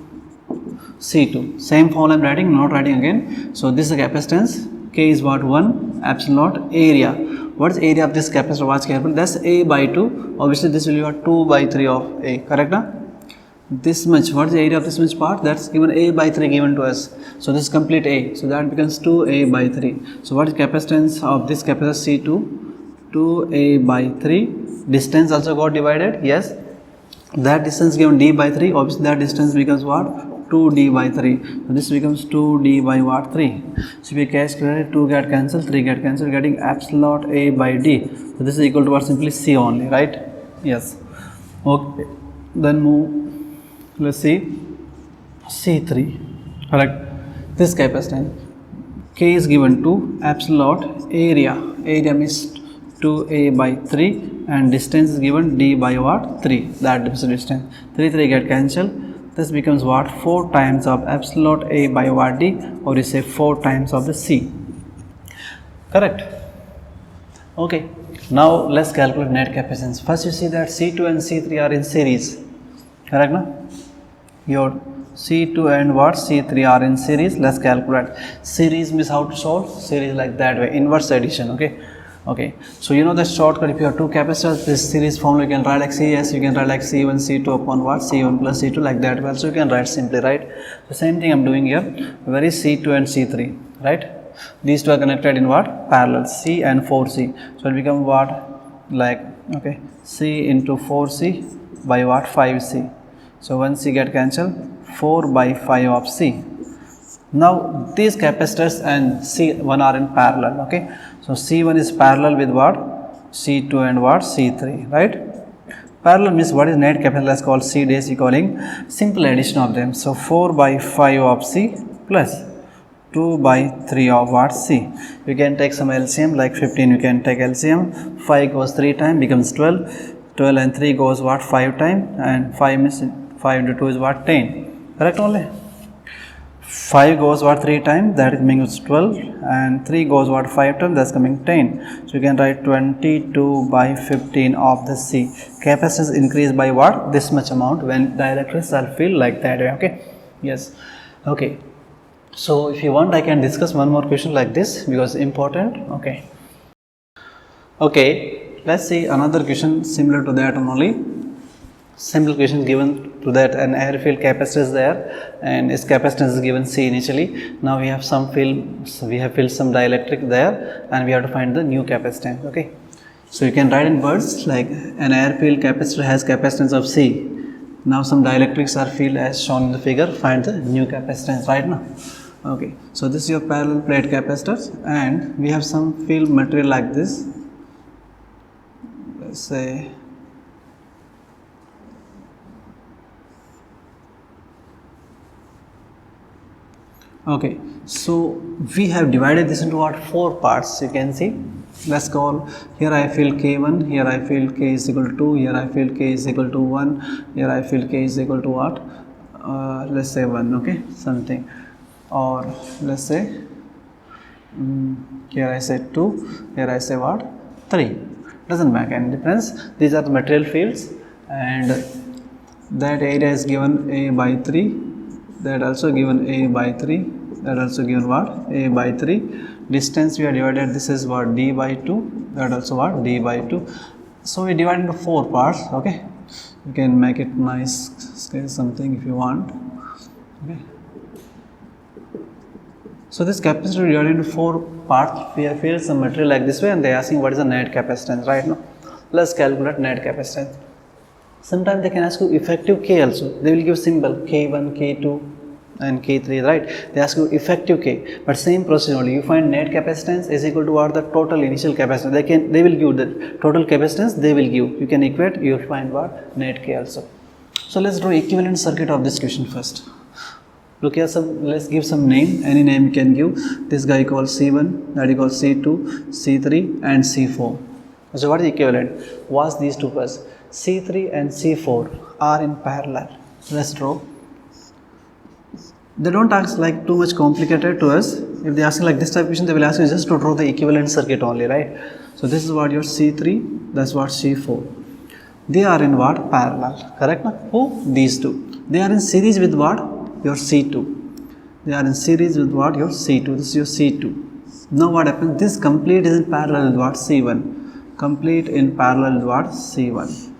C2, same formula I am writing, not writing again. So this is the capacitance. K is what? 1 epsilon naught area. What is area of this capacitor? Watch carefully. That's A by 2. Obviously this will be what? 2 by 3 of A. Correct now? This much. What is the area of this much part? That's given A by 3 given to us. So this is complete A. So that becomes 2A by 3. So what is capacitance of this capacitor? C2? 2A by 3. Distance also got divided. Yes. That distance given D by 3. Obviously that distance becomes what? 2D by 3. So this becomes 2D by what? 3. So if we calculate 2 get cancelled, 3 get cancelled, getting epsilon naught A by D. So this is equal to what? Simply C only, right? Yes. Okay. Then move. Let's see. C3. Correct. This capacitance. K is given to epsilon naught area. Area means 2A by 3 and distance is given D by what? 3. That is the distance. 3 get cancelled. This becomes what? 4 times of epsilon naught A by what? D, or you say 4 times of the C. Correct. Okay. Now let's calculate net capacitance. First you see that C2 and C3 are in series. Correct now? Your C2 and what? C3 are in series. Let's calculate. Series means how to solve? Series like that way. Inverse addition. Okay. Okay, so you know the shortcut. If you have two capacitors, this series formula you can write like CS, you can write like C1 C2 upon what? C1 plus C2 like that. Well, so you can write simply, right? The same thing I'm doing here. Where is C2 and C3, right? These two are connected in what? Parallel, C and 4C. So it become what? Like, okay, C into 4C by what? 5C. So 1C get cancelled, 4 by 5 of C. Now these capacitors and C1 are in parallel. Okay, so C1 is parallel with what? C2 and what? C3, right? Parallel means what is net capacitance? Let's call C dash equaling simple addition of them. So 4 by 5 of C plus 2 by 3 of what? C. You can take some LCM like 15. You can take LCM. 5 goes 3 times becomes 12. 12 and 3 goes what? 5 times, and 5 means 5 into 2 is what? 10. Correct only. 5 goes what? 3 times, that is means 12, and 3 goes what? 5 times, that's coming 10. So you can write 22 by 15 of the C. Capacitance increase by what? This much amount when dielectrics are filled like that way. Okay, yes. Okay, so if you want I can discuss one more question like this because important. Okay, okay, let's see another question similar to that only. Simple question given to that an air field capacitor is there and its capacitance is given C initially. Now we have some field, so we have filled some dielectric there and we have to find the new capacitance. Okay, so you can write in words like an air field capacitor has capacitance of C. Now some dielectrics are filled as shown in the figure. Find the new capacitance right now. Okay, so this is your parallel plate capacitors and we have some field material like this. Let's say okay, so we have divided this into what? 4 parts. You can see. Let's call here I feel K1, here I feel K is equal to 2, here I feel K is equal to 1, here I feel K is equal to what? Let's say 1, okay, something, or let's say here I say 2, here I say what? 3. Doesn't make any difference. These are the material fields and that area is given A by 3. That also given A by 3, that also given what? A by 3. distance we are divided, this is what d by 2, that also what d by 2. So we divide into 4 parts. Okay, you can make it nice scale something if you want. Okay, so this capacitor divided into 4 parts. We have filled some material like this way, and they are asking what is the net capacitance. Right now, let's calculate net capacitance. Sometimes they can ask you effective K also. They will give symbol K1, K2 and K3, right? They ask you effective K, but same procedure only. You find net capacitance is equal to what the total initial capacitance. They will give the total capacitance, they will give. You can equate, you will find what net K also. So let's draw equivalent circuit of this question first. Look here, let's give some name, any name you can give. This guy called C1, that is called C2, C3 and C4. So what is equivalent? Watch these two first. C3 and C4 are in parallel. Let's draw. They don't ask like too much complicated to us. If they ask like this type of question, they will ask you just to draw the equivalent circuit only, right? So this is what your C3, that's what C4. They are in what? Parallel. Correct? Who? These two. They are in series with what? Your C2. They are in series with what? Your C2. This is your C2. Now what happens? This complete is in parallel with what? C1. Complete in parallel with what? C1.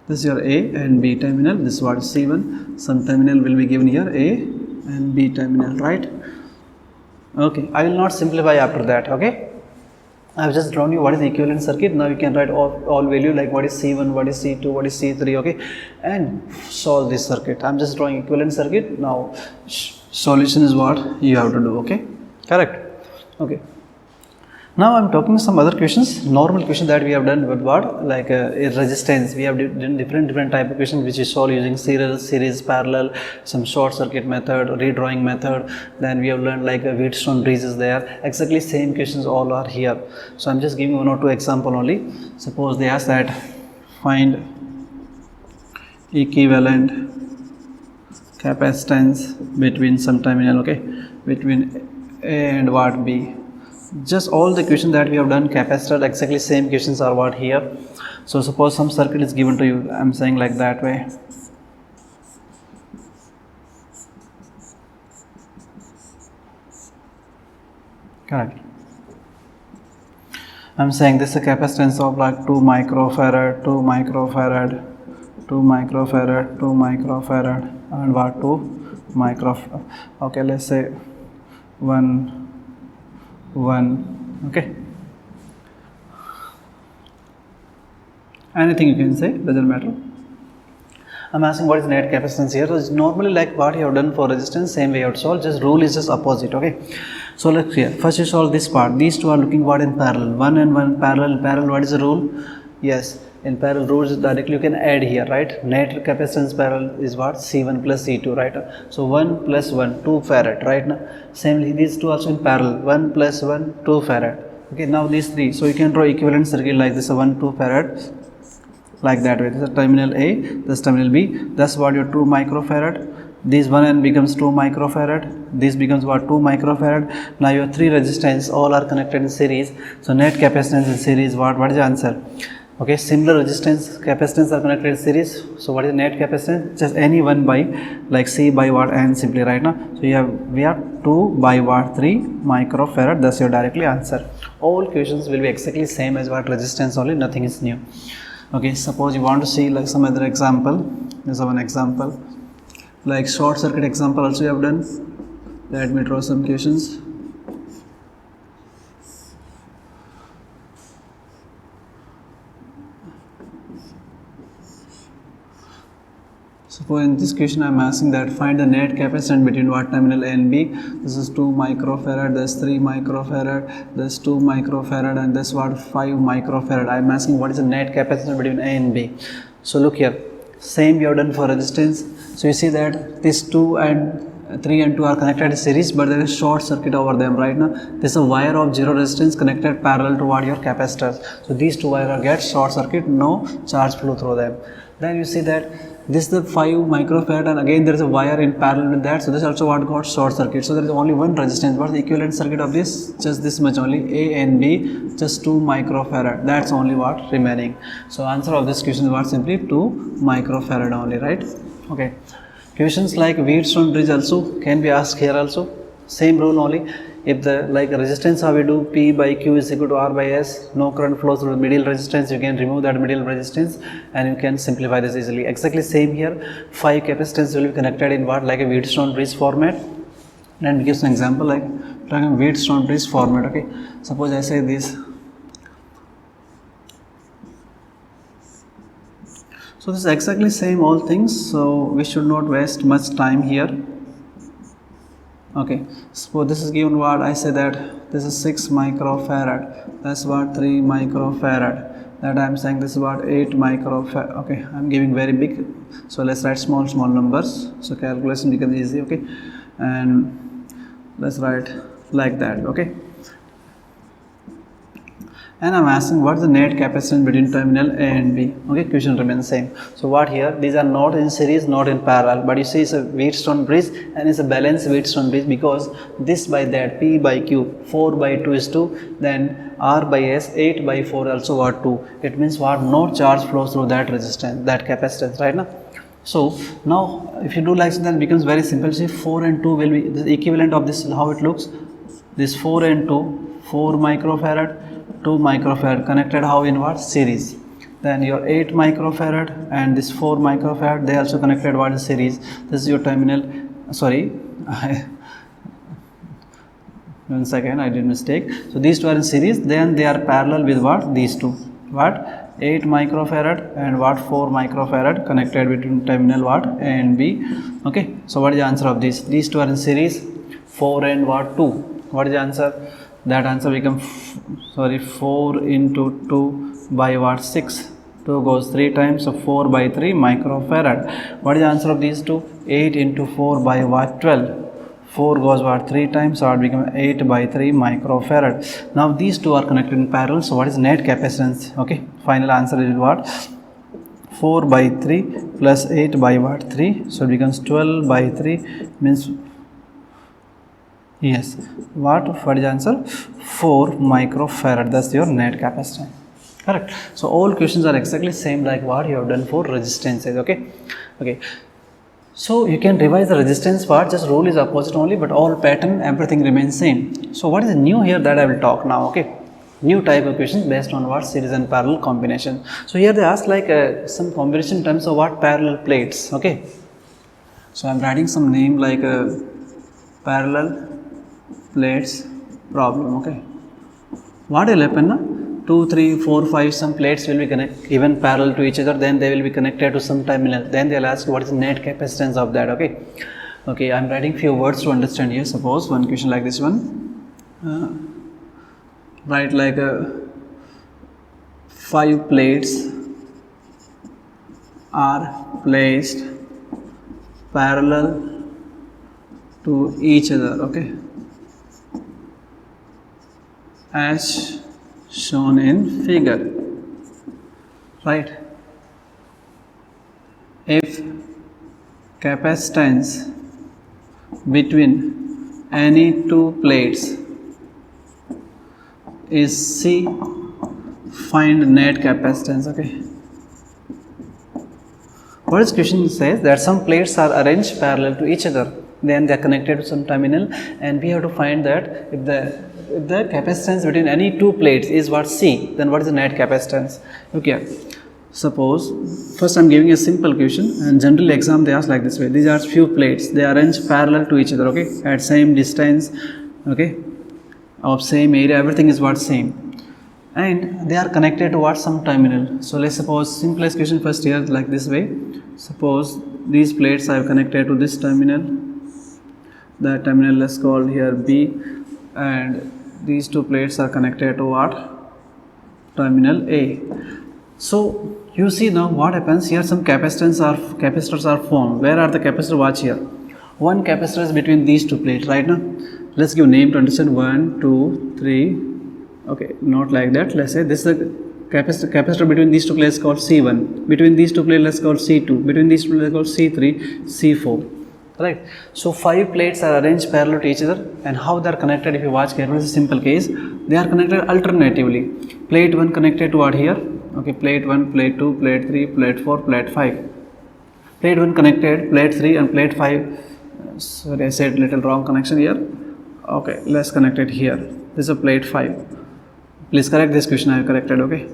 This is your A and B terminal. This is what is C1. Some terminal will be given here, A and B terminal, right? Okay, I will not simplify after that. Okay, I have just drawn you what is the equivalent circuit. Now you can write all value like what is C1, what is C2, what is C3. Okay, and solve this circuit. I am just drawing equivalent circuit. Now solution is what you have to do. Okay, correct. Okay. Now I am talking some other questions, normal question that we have done with what, like resistance. We have done different type of questions which is solved using series, parallel, some short circuit method, redrawing method. Then we have learned like a Wheatstone bridge is there. Exactly same questions all are here. So I am just giving 1 or 2 example only. Suppose they ask that find equivalent capacitance between some terminal, okay, between A and what B. Just all the questions that we have done capacitor, exactly same questions are what here. So suppose some circuit is given to you, I am saying like that way. Correct. I am saying this is a capacitance of like 2 microfarad, 2 microfarad, 2 microfarad, 2 microfarad and what 2 microfarad. Okay, let's say 1, okay, anything you can say, doesn't matter. I'm asking what is net capacitance here. So normally like what you have done for resistance, same way you have to solve, just rule is just opposite. Okay, so let's see. First you solve this part. These two are looking what in parallel, 1 and 1 parallel. What is the rule? Yes, in parallel rules directly you can add here, right? Net capacitance parallel is what? C1 plus C2, right? So 1 plus 1, 2 farad, right? Now same these two also in parallel, 1 plus 1, 2 farad. Okay, now these three, so you can draw equivalent circuit like this, 1, 2 farad, like that way. This is terminal A, this terminal B. That's what your 2 microfarad. This one and becomes 2 microfarad. This becomes what? 2 microfarad. Now your 3 resistance all are connected in series. So net capacitance in series, what is the answer? Okay, similar resistance capacitance are connected in series. So what is net capacitance? Just any one by like C by what N simply right now. So we have 2 by what 3 microfarad. That's your directly answer. All questions will be exactly same as what resistance only, nothing is new. Okay, suppose you want to see like some other example. This is one example. Like short circuit example also you have done. Let me draw some questions. Suppose in this question I am asking that find the net capacitance between what terminal A and B. This is 2 microfarad, this 3 microfarad, this 2 microfarad and this what 5 microfarad. I am asking what is the net capacitance between A and B. So look here, same we have done for resistance. So you see that these 2 and 3 and 2 are connected in series, but there is short circuit over them right now. This is a wire of 0 resistance connected parallel to what your capacitors. So these two wires get short circuit, no charge flow through them. Then you see that this is the 5 microfarad and again there is a wire in parallel with that. So this also what got short circuit. So there is only one resistance. What is the equivalent circuit of this? Just this much only, A and B, just 2 microfarad. That's only what remaining. So answer of this question is what? Simply 2 microfarad only, right? Okay. Questions like Wheatstone bridge also can be asked here also. Same rule only. If the like resistance, how we do, P by Q is equal to R by S, no current flows through the middle resistance, you can remove that middle resistance and you can simplify this easily. Exactly same here, 5 capacitance will be connected in what, like a Wheatstone bridge format. And we give an example like Wheatstone bridge format. Okay, suppose I say this. So this is exactly same all things, so we should not waste much time here. Okay, so this is given what, I say that this is 6 microfarad, that's what 3 microfarad, that I am saying this is what 8 microfarad. Okay, I am giving very big, so let's write small numbers, so calculation becomes easy. Okay, and let's write like that. Okay, and I'm asking what is the net capacitance between terminal A and B. Okay, question remains same. So what here, these are not in series, not in parallel, but you see it's a Wheatstone bridge and it's a balanced Wheatstone bridge, because this by that, P by Q, 4 by 2 is 2, then R by S, 8 by 4 also what 2. It means what, no charge flows through that resistance, that capacitance, right now. So now if you do like that, it becomes very simple. See, 4 and 2 will be the equivalent of this, how it looks, this 4 and 2, 4 microfarad, 2 microfarad connected how, in what, series. Then your 8 microfarad and this 4 microfarad, they also connected what, is series. This is your terminal, sorry, 1 second, I did mistake. So these two are in series, then they are parallel with what, these two, what, 8 microfarad and what, 4 microfarad connected between terminal what, A and B. Okay, so what is the answer of this? These two are in series, 4 and what, 2. What is the answer? That answer becomes 4 into 2 by what, 6. 2 goes 3 times, so 4 by 3 microfarad. What is the answer of these two? 8 into 4 by what, 12. 4 goes what, 3 times, so it becomes 8 by 3 microfarad. Now these two are connected in parallel, so what is net capacitance? Okay, final answer is what, 4 by 3 plus 8 by what, 3, so it becomes 12 by 3, means yes, what is the answer? 4 microfarad, that's your net capacitance. Correct. So all questions are exactly same like what you have done for resistances. Okay, okay. So you can revise the resistance part, just rule is opposite only, but all pattern, everything remains same. So what is new here, that I will talk now. Okay, new type of questions based on what, series and parallel combination. So here they ask like some combination in terms of what, parallel plates. Okay, so I am writing some name like parallel plates problem. Okay, what will happen now? 2, 3, 4, 5, some plates will be given parallel to each other, then they will be connected to some terminal, then they will ask what is the net capacitance of that. Okay, okay, I am writing few words to understand here. Suppose one question like this one, write like 5 plates are placed parallel to each other. Okay, as shown in figure, right? If capacitance between any two plates is C, find net capacitance. Okay, what this question says, that some plates are arranged parallel to each other, then they are connected to some terminal, and we have to find that if the capacitance between any two plates is what, C, then what is the net capacitance? Okay, suppose first I am giving a simple question, and generally exam they ask like this way, these are few plates, they are arranged parallel to each other. Okay, at same distance, okay, of same area, everything is what, same, and they are connected to what, some terminal. So let's suppose simplest question first here like this way, suppose these plates are connected to this terminal, that terminal let's call here B, and these two plates are connected to what, terminal A. So you see now what happens here, some capacitors are formed. Where are the capacitors? Watch here, one capacitor is between these two plates. Right now let's give name to understand, 1, 2, 3. Okay, not like that, let's say this is the capacitor between these two plates called C1, between these two plates let's call C2, between these two plates called C3, C4. Right. So 5 plates are arranged parallel to each other, and how they are connected, if you watch carefully, it's a simple case. They are connected alternatively. Plate 1 connected to what here? Okay, plate 1, plate 2, plate 3, plate 4, plate 5. Plate 1 connected, plate 3 and plate 5. Sorry, I said little wrong connection here. Okay, let's connect it here. This is a plate 5. Please correct this question I have corrected. Okay,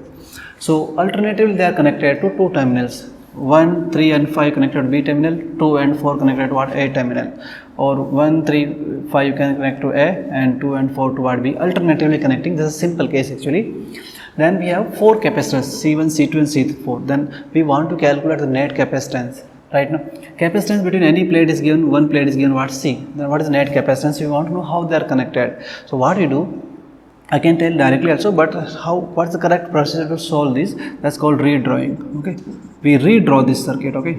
so alternatively they are connected to two terminals. 1, 3 and 5 connected to B terminal, 2 and 4 connected to what? A terminal, or 1, 3, 5 can connect to A and 2 and 4 to what? B, alternatively connecting. This is a simple case actually. Then we have 4 capacitors C1, C2 and C4. Then we want to calculate the net capacitance. Right now, capacitance between any plate is given, one plate is given what? C. Then what is net capacitance? We want to know how they are connected. So what you do, I can tell directly also, but what's the correct procedure to solve this? That's called redrawing. Okay, we redraw this circuit. Okay,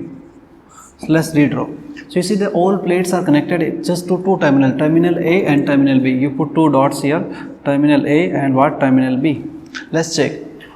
so let's redraw. So you see the all plates are connected just to two terminal, terminal A and terminal B. You put two dots here, terminal A and what? Terminal B. Let's check.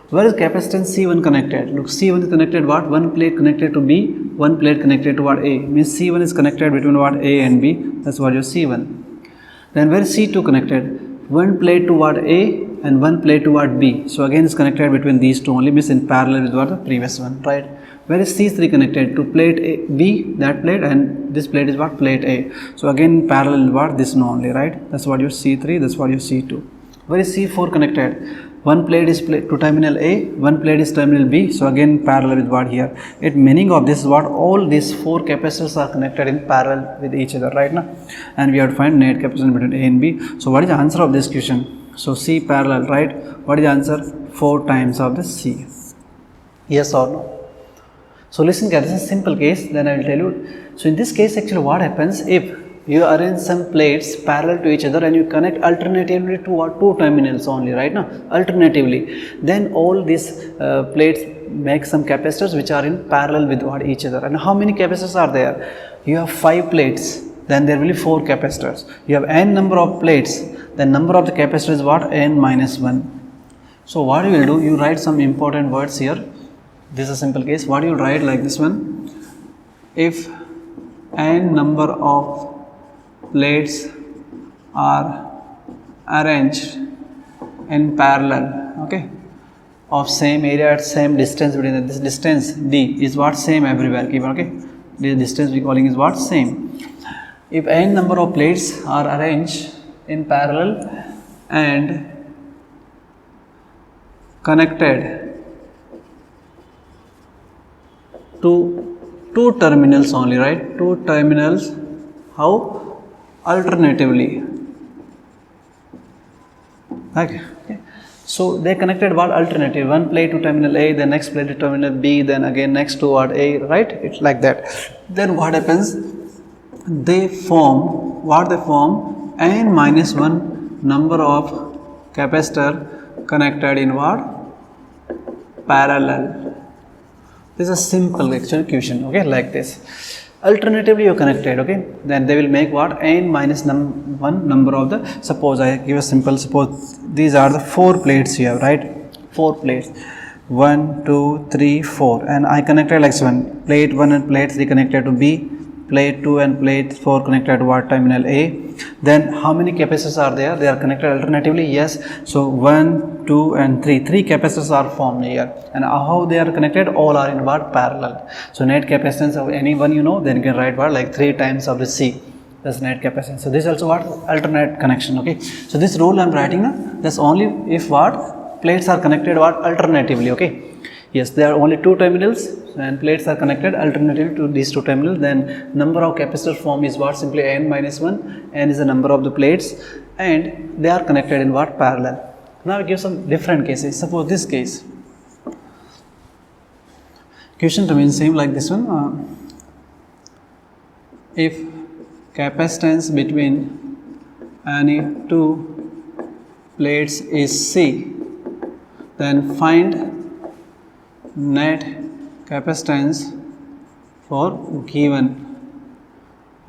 Where is capacitance C1 connected? Look, C1 is connected what? One plate connected to B, one plate connected to what? A. Means C1 is connected between what? A and B. That's what your C1. Then where is C2 connected? One plate to what? A and one plate to what? B. So again it's connected between these two only, means in parallel with what? The previous one, right? Where is C3 connected? To plate A, B, that plate, and this plate is what? Plate A. So again parallel with what? This one only, right? That's what your C3, that's what your C2. Where is C4 connected? One plate is to terminal A, one plate is terminal B. So again parallel with what here? It meaning of this is what? All these 4 capacitors are connected in parallel with each other, right now. And we have to find net capacitance between A and B. So what is the answer of this question? So C parallel, right? What is the answer? 4 times of the C. Yes or no? So listen guys, this is a simple case, then I will tell you. So in this case actually what happens, if you arrange some plates parallel to each other and you connect alternatively to what? Two terminals only, right now, alternatively, then all these plates make some capacitors which are in parallel with what? Each other. And how many capacitors are there? You have 5 plates, then there will be 4 capacitors. You have n number of plates, the number of the capacitors is what? N minus 1. So what you will do, you write some important words here. This is a simple case. What you write like this one? If n number of plates are arranged in parallel, okay, of same area at same distance between them. This distance D is what? Same everywhere given, okay. This distance we calling is what? Same. If n number of plates are arranged in parallel and connected to two terminals only, right? Two terminals, how? Alternatively. Okay. So they connected what? Alternative. One plate to terminal A, the next plate to terminal B, then again next to what? A, right? It's like that. Then what happens? They form what? They form n minus 1 number of capacitor connected in what? Parallel. This is a simple actual question, okay, like this. Alternatively you connected, okay, then they will make what? N minus 1 number of the, suppose I give a simple, suppose these are the 4 plates you have, right? 4 plates, 1, 2, 3, 4, and I connected like so one. Plate 1 and plate 3 connected to B, plate 2 and plate 4 connected to what? Terminal A. Then how many capacitors are there? They are connected alternatively, yes. So 1, 2 and 3. 3 capacitors are formed here. And how they are connected? All are in what? Parallel. So net capacitance of any one you know, then you can write what? Like 3 times of the C. That's net capacitance. So this is also what? Alternate connection, okay. So this rule I am writing now, that's only if what? Plates are connected what? Alternatively, okay. Yes, there are only 2 terminals and plates are connected alternatively to these 2 terminals. Then number of capacitor form is what? Simply n minus 1. N is the number of the plates and they are connected in what? Parallel. Now I give some different cases. Suppose this case. Question remains same like this one. If capacitance between any 2 plates is C, then find net capacitance for given,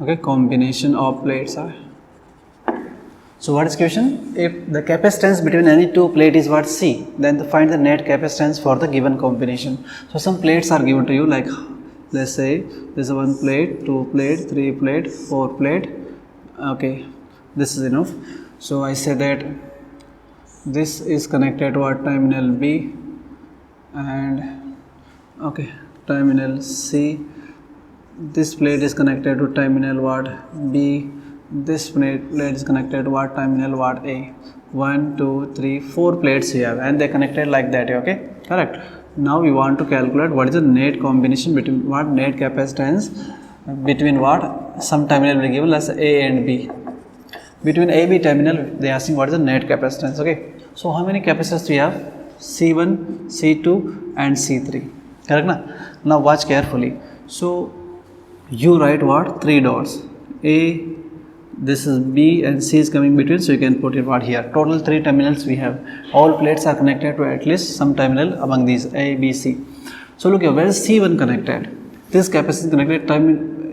okay, combination of plates. So what is question? If the capacitance between any 2 plates is what? C, then find the net capacitance for the given combination. So some plates are given to you, like let's say this is 1 plate, 2 plate, 3 plate, 4 plate, okay, this is enough. So I say that this is connected to our terminal B and okay, terminal C. This plate is connected to terminal what? B. this plate is connected what terminal, what A. 1, 2, 3, 4 plates you have, and they connected like that. Okay, correct. Now we want to calculate what is the net combination between what net capacitance between what some terminal will be given as A and B. Between A B terminal they are asking what is the net capacitance. Okay, so how many capacitors we have? C1, C2 and C3, correct na? Now watch carefully. So you write what? 3 dots. A, this is B and C is coming between, so you can put it what here. Total 3 terminals we have. All plates are connected to at least some terminal among these A, B, C. So look here, where is C1 connected? This capacitor is connected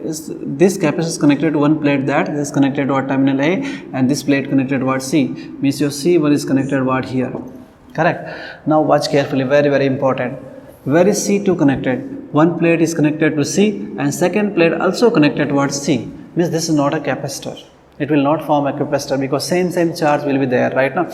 this capacitor is connected to one plate, that this is connected to our terminal A, and this plate connected to what C, means your C1 is connected what here, correct. Now watch carefully, very important. Where is C2 connected? One plate is connected to C and second plate also connected towards C, means this is not a capacitor. It will not form a capacitor because same charge will be there, right now.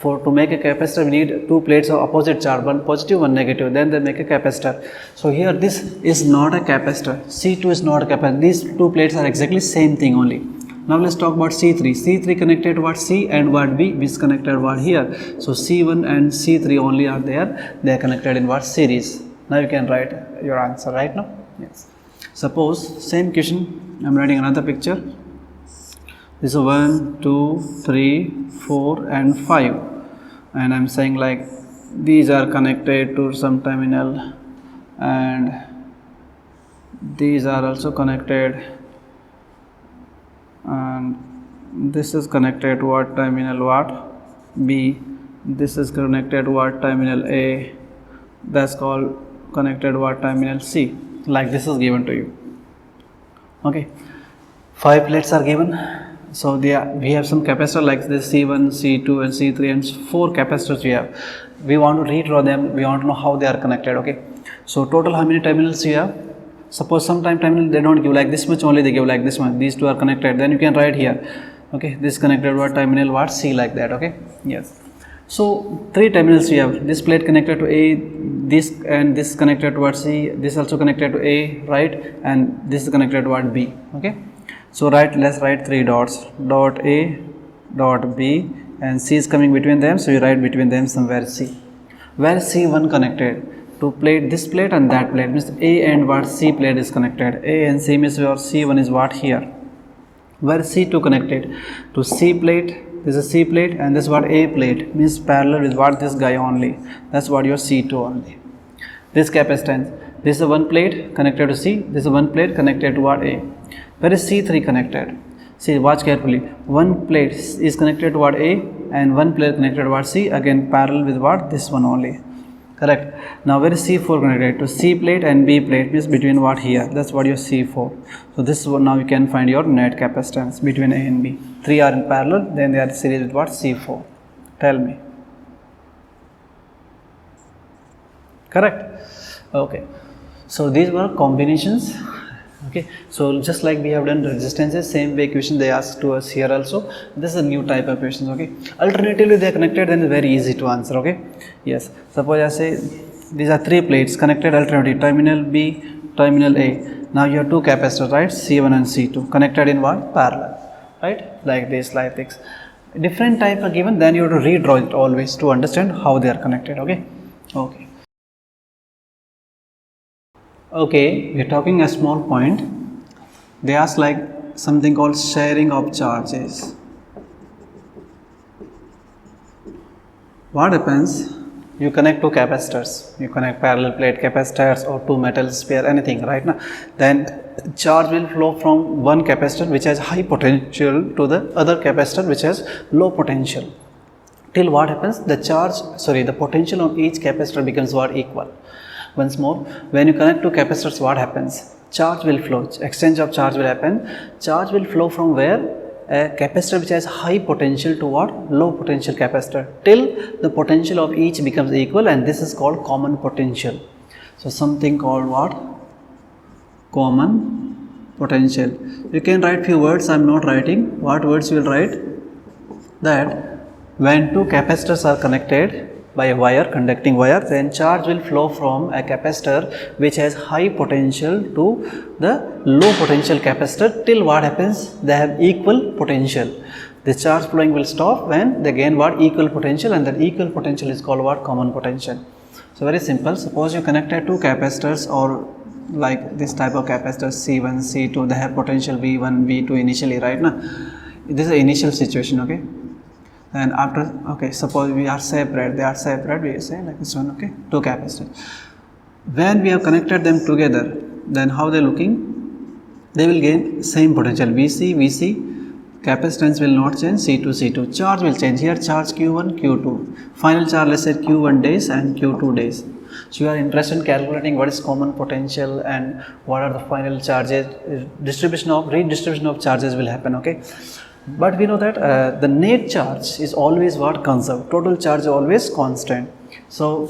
To make a capacitor we need 2 plates of opposite charge, one positive, one negative, then they make a capacitor. So here this is not a capacitor, C2 is not a capacitor, these 2 plates are exactly same thing only. Now let's talk about C3. C3 connected to what? C, and what? B, B is connected what? Here. So C1 and C3 only are there, they are connected in what? Series. Now you can write your answer right now. Yes. Suppose same question, I am writing another picture. This is 1, 2, 3, 4 and 5, and I am saying like these are connected to some terminal and these are also connected, and this is connected to what terminal, what? B. This is connected to what terminal A, that's called connected to what terminal C. Like this is given to you. Okay, 5 plates are given. So we have some capacitor like this C1, C2 and C3 and 4 capacitors we have. We want to redraw them, we want to know how they are connected. Okay, so total how many terminals you have? Suppose sometime terminal they don't give like this much, only they give like this much, these 2 are connected, then you can write here. Okay, this connected what terminal, what? C, like that. Okay, yes. So 3 terminals we have, this plate connected to A, this and this connected towards C, this also connected to A, right, and this is connected to what? B. Okay, so let's write 3 dots, dot A, dot B, and C is coming between them, so you write between them somewhere C. Where is C1 connected? To plate, this plate and that plate, means A and what? C plate is connected. A and C means your C1 is what? Here. Where is C2 connected? To C plate, this is C plate, and this is what? A plate, means parallel with what? This guy only, that's what your C2 only. This capacitance, this is one plate connected to C, this is one plate connected to what? A. Where is C3 connected? See, watch carefully, one plate is connected to what? A, and one plate connected to what? C, again parallel with what? This one only, correct. Now where is C4 connected? To C plate and B plate, means between what? Here, that's what your C4. So this one, now you can find your net capacitance between A and B. 3 are in parallel, then they are series with what? C4. Tell me. Correct? Okay. So these were combinations. Okay, so just like we have done resistances, same way equation they asked to us here also. This is a new type of equations. Okay, alternatively they are connected, then it's very easy to answer. Okay, yes, suppose I say these are 3 plates connected alternatively, terminal B, terminal A. Now you have 2 capacitors, right? C1 and C2 connected in what? Parallel, right? Like this, like this. Different type are given, then you have to redraw it always to understand how they are connected. Okay, okay. Okay, we are talking a small point. They ask like something called sharing of charges. What happens? You connect 2 capacitors, you connect parallel plate capacitors or 2 metal sphere, anything, right now. Then charge will flow from one capacitor which has high potential to the other capacitor which has low potential. Till what happens? The potential of each capacitor becomes what? Equal. Once more, when you connect 2 capacitors, what happens? Charge will flow, exchange of charge will happen. Charge will flow from where? A capacitor which has high potential to what? Low potential capacitor, till the potential of each becomes equal, and this is called common potential. So something called what? Common potential. You can write few words, I am not writing. What words you will write? That when 2 capacitors are connected, by a wire, conducting wire, then charge will flow from a capacitor which has high potential to the low potential capacitor till what happens, they have equal potential. The charge flowing will stop when they gain what, equal potential, and that equal potential is called what, common potential. So very simple. Suppose you connected two capacitors or like this type of capacitors C1, C2, they have potential V1, V2 initially, right now. This is the initial situation, okay. And after, okay, suppose we are separate, they are separate, we say like this one, okay, two capacitors. When we have connected them together, then how they looking? They will gain same potential, VC, VC, capacitance will not change, C2, C2, charge will change, here charge Q1, Q2, final charge let's say Q1 days and Q2 days. So you are interested in calculating what is common potential and what are the final charges, redistribution of charges will happen, okay. But we know that the net charge is always what, conserved, total charge is always constant. So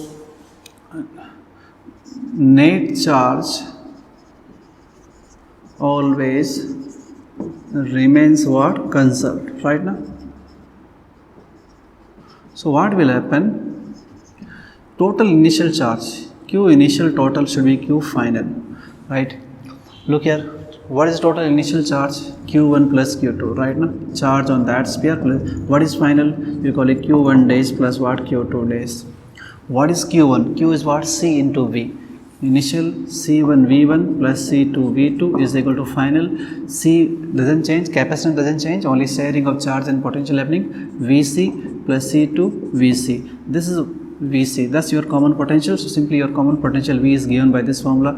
net charge always remains what, conserved, right now. So what will happen, total initial charge, Q initial total should be Q final, right. Look here, what is total initial charge, Q1 plus Q2, right now, charge on that sphere plus what is final, you call it Q1 days plus what, Q2 days. What is Q1, Q is what, C into V, initial C1 V1 plus C2 V2 is equal to final, C doesn't change, capacitance doesn't change, only sharing of charge and potential happening, Vc plus C2 Vc, this is Vc, that's your common potential. So simply your common potential V is given by this formula,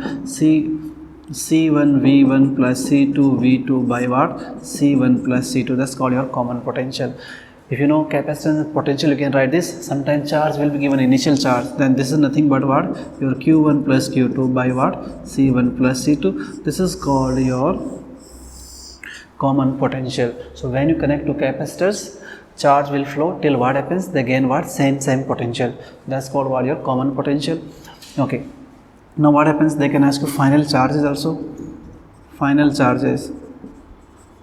C1 V1 plus C2 V2 by what, C1 plus C2, that's called your common potential. If you know capacitance and potential, you can write this. Sometimes charge will be given initial charge, then this is nothing but what, your Q1 plus Q2 by what, C1 plus C2, this is called your common potential. So when you connect two capacitors, charge will flow till what happens, they gain what, same potential, that's called what, your common potential, okay. Now what happens, they can ask you final charges also, final charges,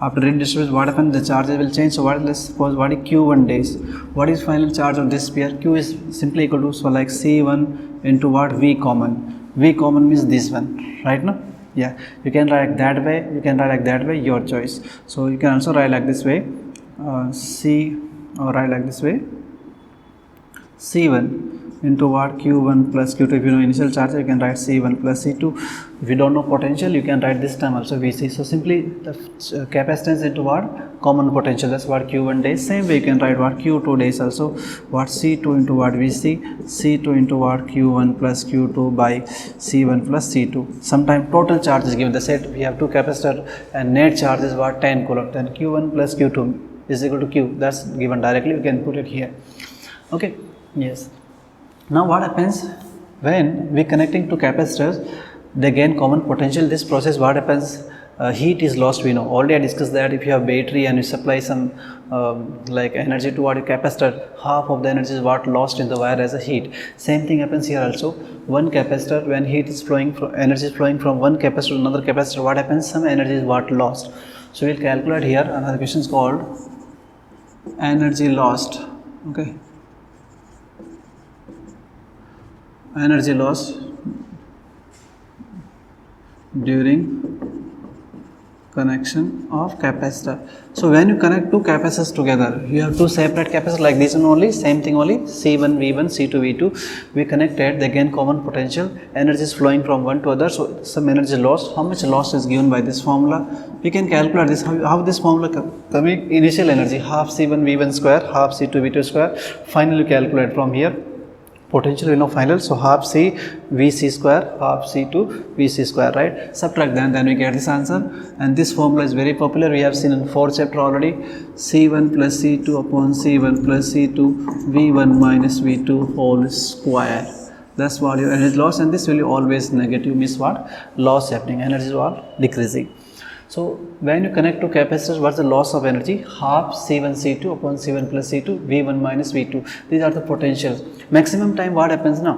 after redistribution what happens, the charges will change. So what, let's suppose what is Q1 days, what is final charge of this sphere, Q is simply equal to, so like C1 into what, V common means this one, right now, yeah, you can write that way, you can write like that way, your choice. So you can also write like this way, write like this way, C1 into what, Q1 plus Q2, if you know initial charge you can write C1 plus C2, if you don't know potential you can write this term also Vc. So simply the capacitance into what, common potential, that's what Q1 days, same way you can write what, Q2 days also, what, C2 into what, Vc, C2 into what, Q1 plus Q2 by C1 plus C2. Sometimes total charge is given, the set we have two capacitor and net charge is what, 10 coulomb, then Q1 plus Q2 is equal to Q, that's given directly, you can put it here, okay, yes. Now what happens, when we connecting to capacitors, they gain common potential, this process what happens, heat is lost, we know, already I discussed that if you have battery and you supply some like energy to what, your capacitor, half of the energy is what, lost in the wire as a heat. Same thing happens here also, one capacitor, when heat is flowing, energy is flowing from one capacitor to another capacitor, what happens, some energy is what, lost. So we will calculate here, another question is called energy lost, okay, energy loss during connection of capacitor. So when you connect two capacitors together, you have two separate capacitors like this one only, same thing only, C1 V1 C2 V2, we connected, they gain common potential, energy is flowing from one to other, so some energy lost. How much loss is given by this formula, we can calculate this, how this formula coming, initial energy half C1 V1 square, half C2 V2 square, finally calculate from here, potential we know final, so half C Vc square, half C2 Vc square, right, subtract them, then we get this answer. And this formula is very popular, we have seen in 4th chapter already, C1 plus C2 upon C1 plus C2 V1 minus V2 whole square, that's what your energy loss, and this will be always negative, means what, loss happening, energy is what, decreasing. So when you connect to capacitors, what's the loss of energy, half C1 C2 upon C1 plus C2 V1 minus V2, these are the potentials. Maximum time what happens now,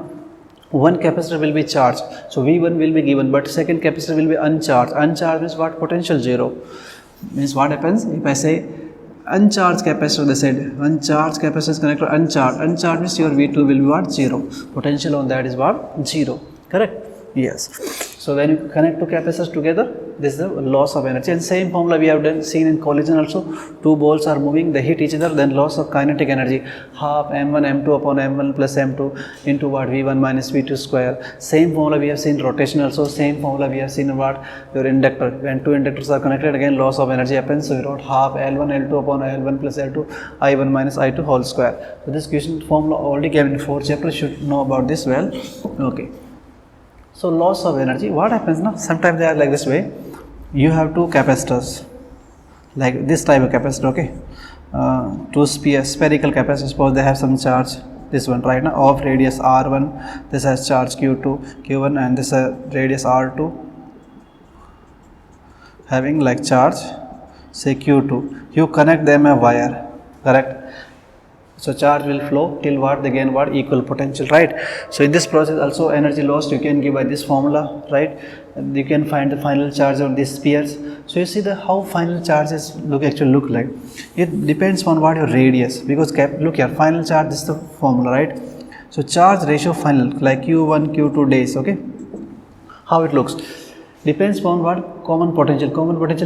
one capacitor will be charged, so V1 will be given, but second capacitor will be uncharged, uncharged means what, potential 0, means what happens, if I say uncharged capacitor, they said uncharged capacitor is connected to uncharged. Uncharged means your V2 will be what? 0. Potential on that is what? 0. Correct? Yes. So when you connect two capacitors together, this is the loss of energy. And same formula we have seen in collision also. Two balls are moving, they hit each other, then loss of kinetic energy, half m1 m2 upon m1 plus m2 into what? V1 minus V2 square. Same formula we have seen in rotation also. Same formula we have seen in what? Your inductor. When two inductors are connected, again loss of energy happens. So we wrote half L1 L2 upon L1 plus L2 I1 minus I2 whole square. So this question formula already given in 4th chapter. You should know about this well. Okay. So loss of energy, what happens now? Sometimes they are like this way. You have two capacitors, like this type of capacitor, okay? Two spherical capacitors, suppose they have some charge. This one right now of radius R1, this has charge Q2, Q1, and this radius R2 having like charge say Q2. You connect them a wire, correct? So charge will flow till what? They gain what? Equal potential, right? So in this process also energy lost you can give by this formula, right? And you can find the final charge on these spheres. So you see the how final charges actually look like. It depends on what your radius, because look here, final charge is the formula, right? So charge ratio final like Q1, Q2 days, okay? How it looks? Depends on what? Common potential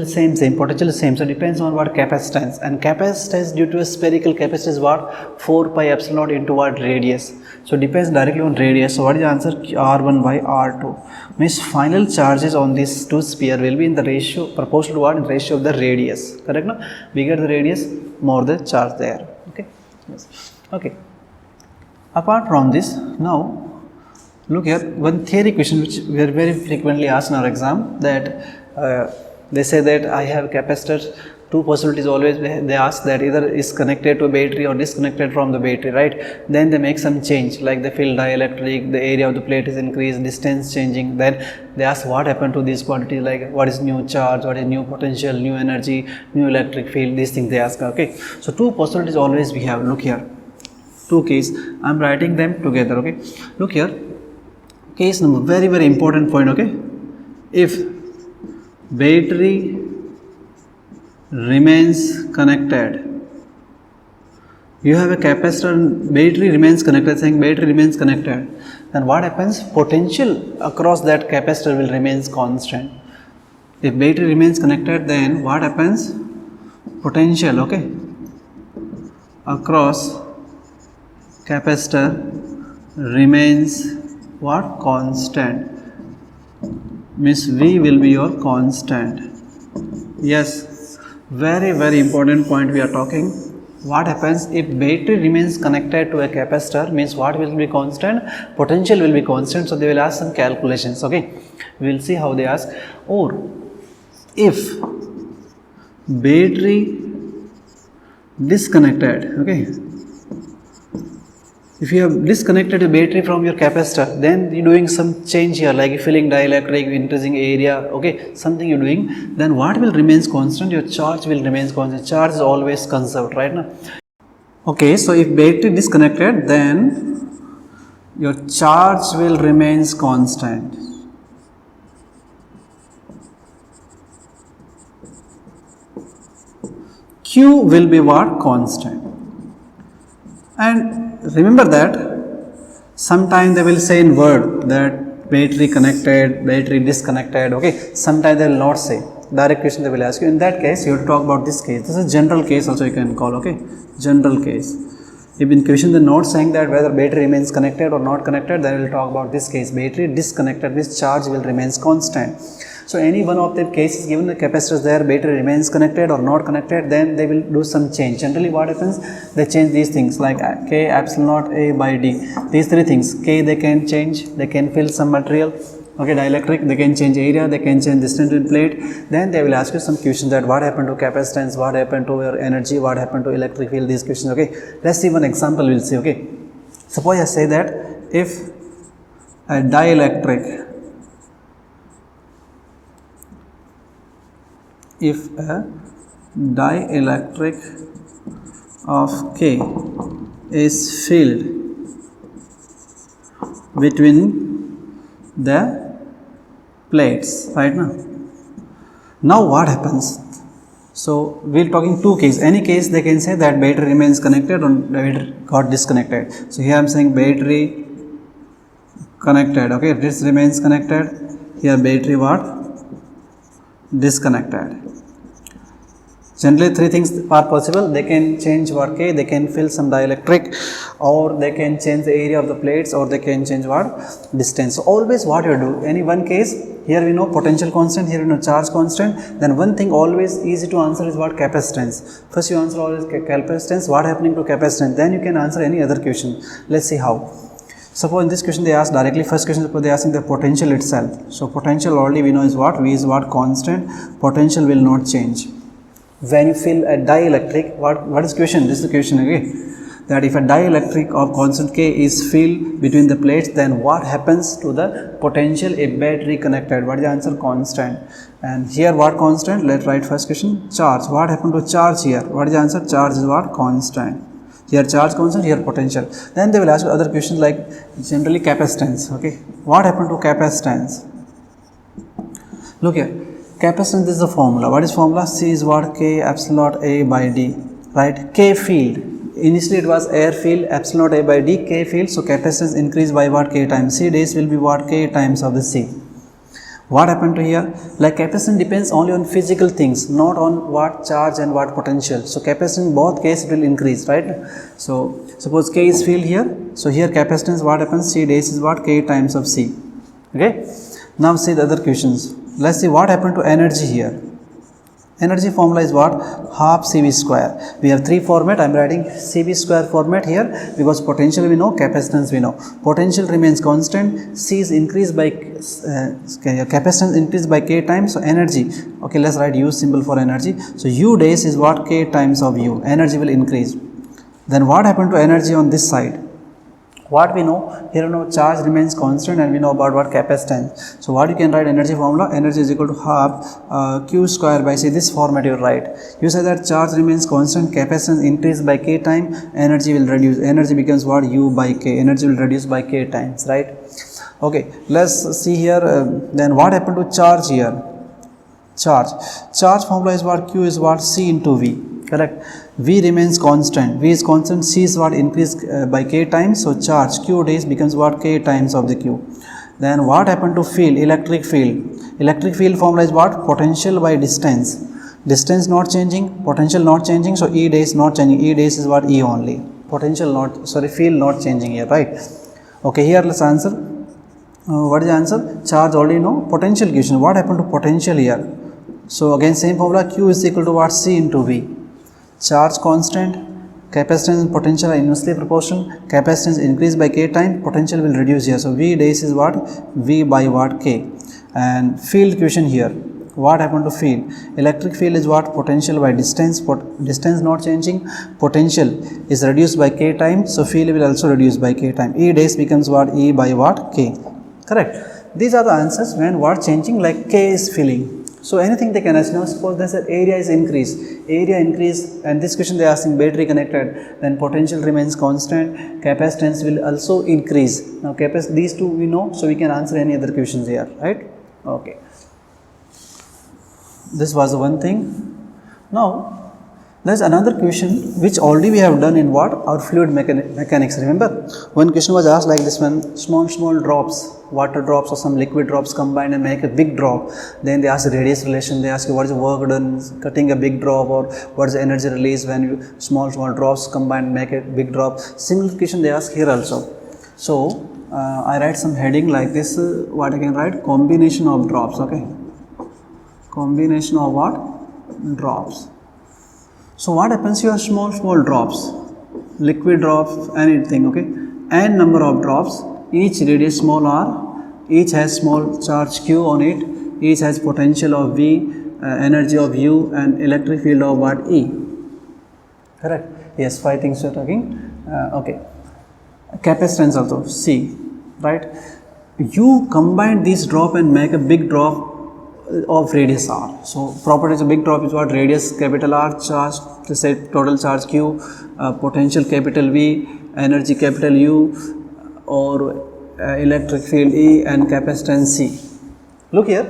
same, potential is same. So depends on what? Capacitance, and capacitance due to a spherical capacitance is what? 4 pi epsilon naught into what? Radius. So depends directly on radius. So what is the answer? R1 by R2 means final charges on these two sphere will be in the ratio proportional to what? In ratio of the radius, correct? No, bigger the radius, more the charge there. Okay. Yes. Okay. Apart from this, now look here, one theory question which we are very frequently asked in our exam, that they say that I have capacitor. Two possibilities always they ask, that either is connected to a battery or disconnected from the battery, right? Then they make some change, like they feel dielectric, the area of the plate is increased, distance changing. Then they ask what happened to these quantities, like what is new charge, what is new potential, new energy, new electric field. These things they ask. Okay, so two possibilities always we have. Look here, two cases. I am writing them together. Okay, look here. Case number, very important point, okay? If battery remains connected, you have a capacitor and battery remains connected, saying battery remains connected, then what happens? Potential across that capacitor will remains constant. If battery remains connected, then what happens? Potential, okay, across capacitor remains what? Constant. Means V will be your constant. Yes, very important point we are talking. What happens if battery remains connected to a capacitor? Means what will be constant? Potential will be constant. So they will ask some calculations. Okay, we will see how they ask. Or if battery disconnected, okay, if you have disconnected a battery from your capacitor, then you're doing some change here, like you're filling dielectric, increasing area, okay, something you're doing, then what will remains constant? Your charge will remains constant. Charge is always conserved, right now. Okay, so if battery disconnected, then your charge will remains constant. Q will be what? Constant. And remember that sometimes they will say in word that battery connected, battery disconnected, okay, sometimes they will not say. Direct question they will ask you. In that case, you have to talk about this case. This is general case also you can call, okay, general case. If in question they are not saying that whether battery remains connected or not connected, then we will talk about this case. Battery disconnected, this charge will remains constant. So any one of the cases, given the capacitors there, battery remains connected or not connected, then they will do some change. Generally what happens, they change these things like K epsilon naught A by D. These three things, K they can change, they can fill some material, okay, dielectric, they can change area, they can change distance in plate. Then they will ask you some questions that what happened to capacitance, what happened to your energy, what happened to electric field, these questions, okay. Let's see one example, we'll see, okay. Suppose I say that if a dielectric, if a dielectric of K is filled between the plates, right now. Now what happens? So we're talking two cases. Any case they can say that battery remains connected or battery got disconnected. So here I'm saying battery connected. Okay, this remains connected. Here battery what? Disconnected. Generally three things are possible. They can change what K, they can fill some dielectric, or they can change the area of the plates, or they can change what? Distance. So always what you do, any one case, here we know potential constant, here we know charge constant, then one thing always easy to answer is what? Capacitance. First you answer always capacitance, what happening to capacitance, then you can answer any other question. Let's see how. Suppose in this question they ask directly, first question suppose they are asking the potential itself. So potential already we know is what? V is what? Constant. Potential will not change. When you fill a dielectric, what is question? This is the question again. That if a dielectric of constant K is filled between the plates, then what happens to the potential if battery connected? What is the answer? Constant. And here what constant? Let's write first question. Charge. What happened to charge here? What is the answer? Charge is what? Constant. Here charge constant, here potential. Then they will ask other questions like generally capacitance. Okay. What happened to capacitance? Look here. Capacitance is the formula. What is formula? C is what? K epsilon naught A by D. Right? K field. Initially it was air field epsilon naught A by D. K field. So capacitance increased by what? K times C. Days will be what? K times of the C. What happened to here? Like capacitance depends only on physical things, not on what charge and what potential. So capacitance in both cases will increase, right? So suppose K is field here. So here capacitance what happens? C days is what? K times of C. Okay. Now see the other questions. Let's see what happened to energy here. Energy formula is what? Half CV square. We have three format. I am writing CV square format here because potential we know, capacitance we know. Potential remains constant. C is increased by capacitance increased by K times. So energy. Okay, let's write U symbol for energy. So U days is what? K times of U. Energy will increase. Then what happened to energy on this side? What we know, here we know charge remains constant and we know about what? Capacitance. So what you can write energy formula? Energy is equal to half Q square by C. This format you write. You say that charge remains constant, capacitance increased by K time, energy will reduce. Energy becomes what? U by K. Energy will reduce by K times, right? Okay, let's see here. Then what happened to charge here? Charge formula is what? Q is what? C into V. Correct. V remains constant. V is constant. C is what? Increased by K times. So charge Q days becomes what? K times of the Q. Then what happened to field? Electric field. Electric field formula is what? Potential by distance. Distance not changing, potential not changing. So E days not changing. E days is what? E only. Potential not, sorry, field not changing here, right? Okay, here let's answer. What is the answer? Charge already know. Potential question. What happened to potential here? So again same formula. Q is equal to what? C into V. Charge constant, capacitance and potential are inversely proportional. Capacitance increased by K time, potential will reduce here. So V days is what? V by what? K. And field question here. What happened to field? Electric field is what? Potential by distance. Distance not changing. Potential is reduced by K time. So field will also reduce by K time. E days becomes what? E by what? K. Correct. These are the answers when what changing, like K is filling. So anything they can ask. Now suppose they said area is increased. Area increase, and this question they are asking battery connected, then potential remains constant, capacitance will also increase. Now these two we know, so we can answer any other questions here, right? Okay. This was one thing. Now there is another question which already we have done in what? Our fluid mechanics. Remember, one question was asked like this one: small drops, water drops or some liquid drops combined and make a big drop. Then they ask the radius relation. They ask you what is the work done cutting a big drop, or what is the energy release when you small drops combined and make a big drop. Similar question they ask here also. So I write some heading like this. What I can write? Combination of drops. Okay. Combination of what? Drops. So what happens? You have small drops, liquid drops, anything, okay? N number of drops, each radius small r, each has small charge q on it, each has potential of V, energy of U, and electric field of what? E. Correct? Yes, 5 things we are talking. Okay. Capacitance also, C, right? You combine this drop and make a big drop of radius r. So properties of big drop is what? Radius capital R, charge, let's say total charge q, potential capital V, energy capital U, or electric field E, and capacitance C. Look here,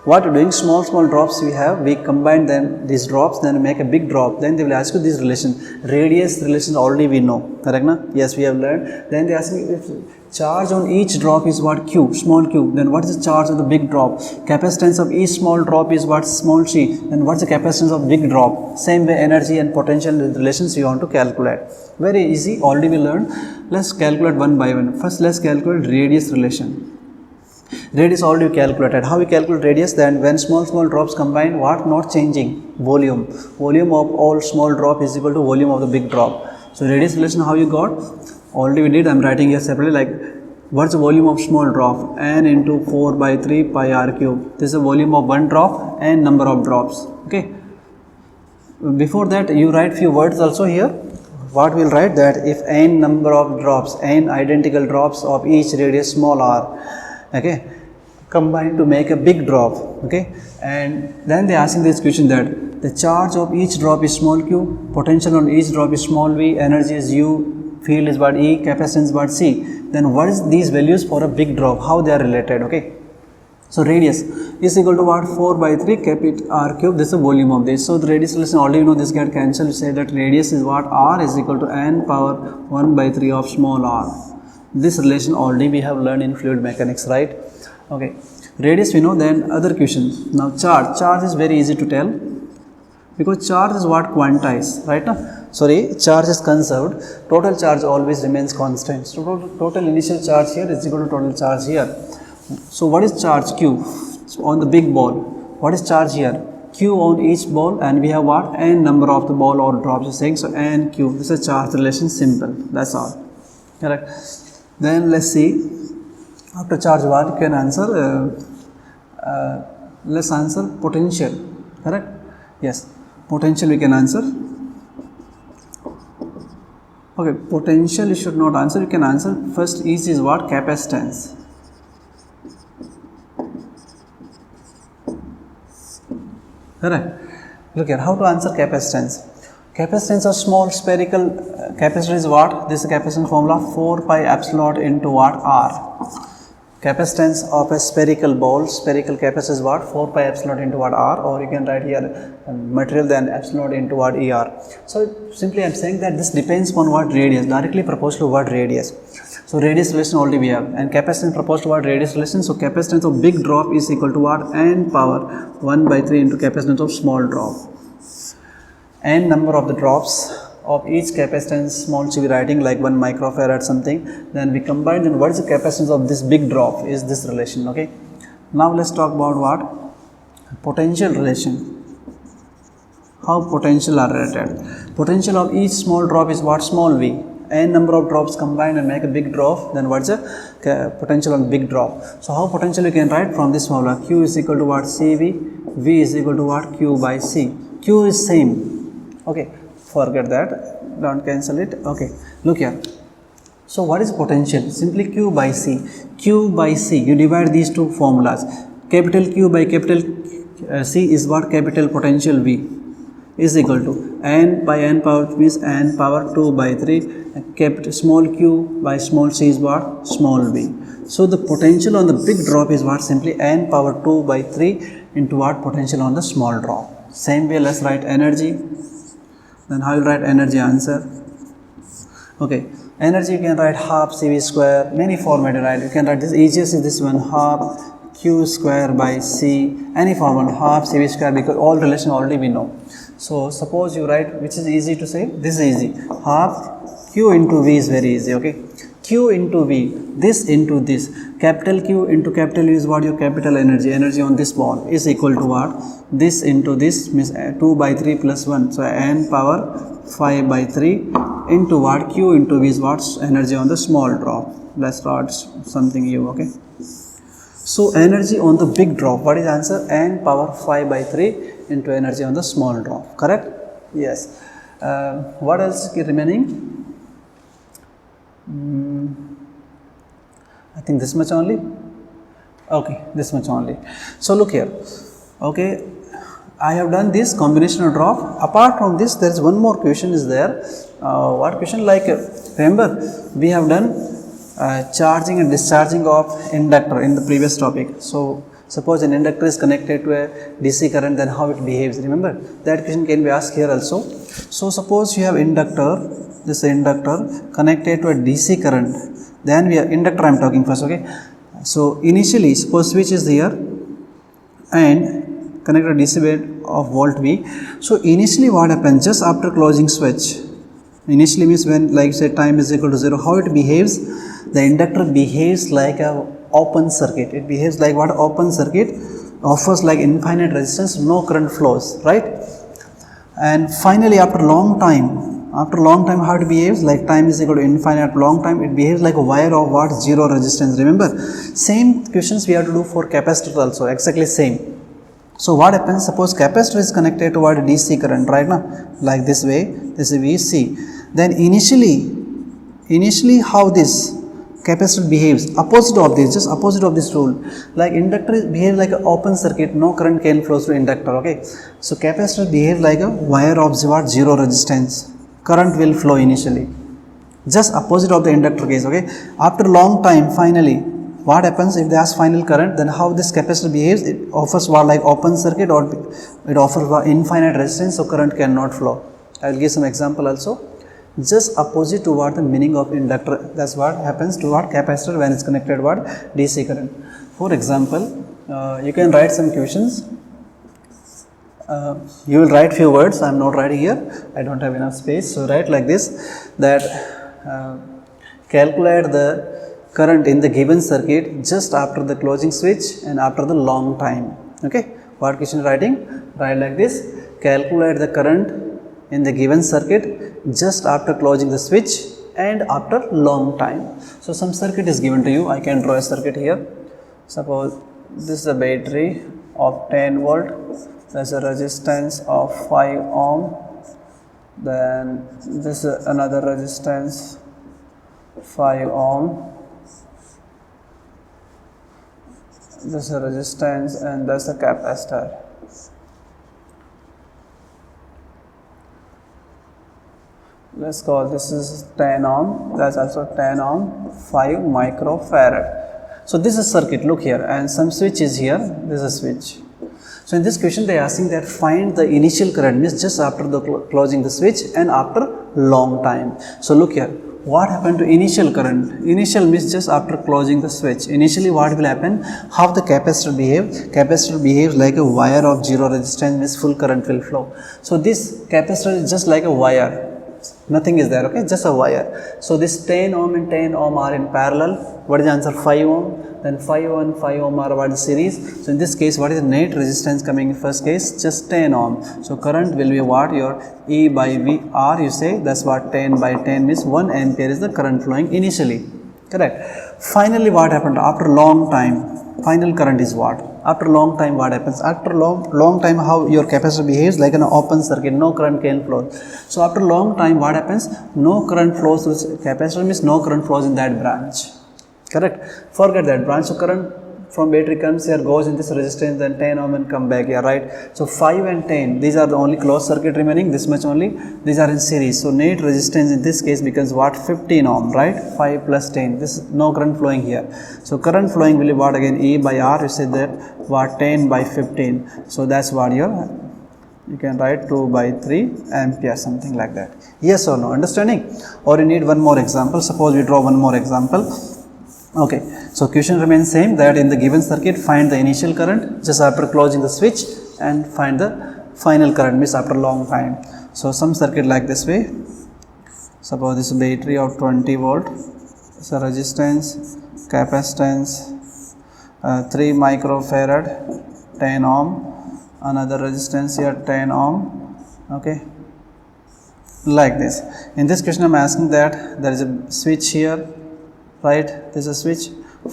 what you're doing, small drops we have, we combine then these drops, then make a big drop, then they will ask you this relation, radius relation already we know, correct na? Yes, we have learned. Then they ask me if charge on each drop is what, q, small q, then what is the charge of the big drop, capacitance of each small drop is what, small c, then what's the capacitance of big drop. Same way energy and potential relations you want to calculate, very easy, already we learned. Let's calculate one by one. First let's calculate radius relation. Radius already calculated. How we calculate radius? Then when small drops combine, what not changing? Volume. Volume of all small drop is equal to volume of the big drop. So radius relation how you got? Already we did. I am writing here separately, like what's the volume of small drop? N into 4 by 3 pi r cube. This is the volume of one drop and number of drops. Okay. Before that you write few words also here. What we'll write, that if n number of drops, n identical drops of each radius small r, okay, combine to make a big drop, okay, and then they asking this question that the charge of each drop is small q, potential on each drop is small v, energy is u, field is what e, capacitance what c. Then what is these values for a big drop, how they are related, okay. So radius is equal to what, 4 by 3 capital r cube, this is the volume of this. So the radius relation already you know, this get cancelled, you say that radius is what, r is equal to n power 1 by 3 of small r. This relation already we have learned in fluid mechanics, right? Okay, radius we know. Then other question. Now charge is very easy to tell, because charge is what, quantized, right now? Sorry, charge is conserved, total charge always remains constant. So total initial charge here is equal to total charge here. So what is charge q on the big ball? What is charge here? Q on each ball, and we have what, n number of the ball or drops you're saying. So n q, this is a charge relation, simple, that's all, correct. Then let's see, after charge what you can answer, let's answer potential, correct. Yes, potential we can answer. Okay, potential you should not answer, you can answer first. Easy is what, capacitance. Correct. Look here, how to answer capacitance. Capacitance of small spherical capacitor is what? This is capacitance formula, 4 pi epsilon into what, r. Capacitance of a spherical ball, spherical capacitor is what, 4 pi epsilon into what, r, or you can write here material then epsilon into what, er. So simply I am saying that this depends on what, radius, directly proposed to what, radius. So radius relation already we have, and capacitance proposed to what, radius relation. So capacitance of big drop is equal to what, n power 1 by 3 into capacitance of small drop. N number of the drops of each capacitance, small c we writing like 1 microfarad something, then we combine, then what is the capacitance of this big drop is this relation, okay. Now let's talk about what, potential relation. How potential are related? Potential of each small drop is what, small v, n number of drops combined and make a big drop, then what's the potential on big drop. So how potential you can write from this formula, q is equal to what, cv, v is equal to what, q by c. Q is same, okay, forget that, don't cancel it, okay. Look here, so what is potential? Simply q by c. Q by c, you divide these two formulas, capital Q by capital C is what, capital potential V is equal to n by n power, which means n power 2 by 3, capital small q by small c is what, small v. So the potential on the big drop is what, simply n power 2 by 3 into what, potential on the small drop. Same way let's write energy. Then how you write energy answer? Okay, energy you can write half cv square, many format, right? You can write this, easiest is this one, half q square by c, any format, half cv square, because all relation already we know. So suppose you write, which is easy to say, this is easy, half q into v is very easy, okay. Q into v, this into this, capital Q into capital U is what, your capital energy, energy on this ball is equal to what, this into this means 2 by 3 plus 1, so n power 5 by 3 into what, Q into V is what, energy on the small drop. Let's start something U, okay. So energy on the big drop, what is answer? N power 5 by 3 into energy on the small drop, correct? Yes. What else is remaining? I think this much only. Okay, this much only. So look here, okay, I have done this combination of drop. Apart from this, there is one more question is there. What question? Like remember we have done charging and discharging of inductor in the previous topic. So Suppose an inductor is connected to a DC current, then how it behaves. Remember that question can be asked here also. So suppose you have inductor, this inductor connected to a DC current, then we have inductor I am talking first, okay. So initially suppose switch is here and connected to DC band of volt V. So initially what happens, just after closing switch, initially means when like say time is equal to 0, how it behaves, the inductor behaves like a open circuit. It behaves like what? Open circuit, offers like infinite resistance, no current flows, right? And finally after long time how it behaves, like time is equal to infinite, long time it behaves like a wire of what? Zero resistance. Remember same questions we have to do for capacitor also, exactly same. So what happens, suppose capacitor is connected to what? DC current, right now, like this way, this is VC. Then initially how this capacitor behaves, opposite of this, just opposite of this rule, like inductor behaves like an open circuit, no current can flow through inductor, okay. So capacitor behaves like a wire of what? Zero resistance, current will flow initially, just opposite of the inductor case, okay. After long time, finally what happens, if they ask final current, then how this capacitor behaves, it offers what? Like open circuit, or it offers what? Infinite resistance, so current cannot flow. I will give some example also. Just opposite to what the meaning of inductor, that's what happens to what? Capacitor when it's connected what? DC current. For example, you can write some questions. You will write few words. I am not writing here, I don't have enough space. So write like this, that calculate the current in the given circuit just after the closing switch and after the long time, okay. What question writing? Write like this, calculate the current in the given circuit just after closing the switch and after long time. So some circuit is given to you, I can draw a circuit here. Suppose this is a battery of 10 volt, there's a resistance of 5 ohm, then this is another resistance 5 ohm, this is a resistance, and that's a capacitor. Let's call this is 10 ohm, that's also 10 ohm, 5 microfarad. So this is circuit, look here, and some switch is here, this is a switch. So in this question they are asking that find the initial current, means just after the closing the switch and after long time. So look here, what happened to initial current? Initial means just after closing the switch. Initially what will happen, how the capacitor behaves? Capacitor behaves like a wire of zero resistance, means full current will flow. So this capacitor is just like a wire, nothing is there, okay, just a wire. So this 10 ohm and 10 ohm are in parallel. What is the answer? 5 ohm. Then 5 ohm and 5 ohm are what? Series. So in this case, what is the net resistance coming in first case? Just 10 ohm. So current will be what? Your E by V R, you say, that's what 10 by 10 means 1 ampere is the current flowing initially, correct. Finally what happened after long time? Final current is what? After long time what happens? After long time how your capacitor behaves? Like an open circuit, no current can flow. So after long time what happens? No current flows through capacitor, means no current flows in that branch, correct. Forget that branch. So current from battery comes here, goes in this resistance, then 10 ohm and come back here, right. So 5 and 10, these are the only closed circuit remaining, this much only, these are in series. So net resistance in this case becomes what? 15 ohm, right. 5 plus 10, this is no current flowing here. So current flowing will be what again? E by R, you said that what? 10 by 15. So that's what your, you can write 2 by 3 ampere, something like that. Yes or no? Understanding? Or you need one more example. Suppose we draw one more example. Okay, so question remains same, that in the given circuit find the initial current just after closing the switch and find the final current, means after long time. So some circuit like this way. Suppose this battery of 20 volt, so resistance, capacitance, 3 microfarad, 10 ohm, another resistance here 10 ohm, okay, like this. In this question I am asking that there is a switch here, right, this is a switch,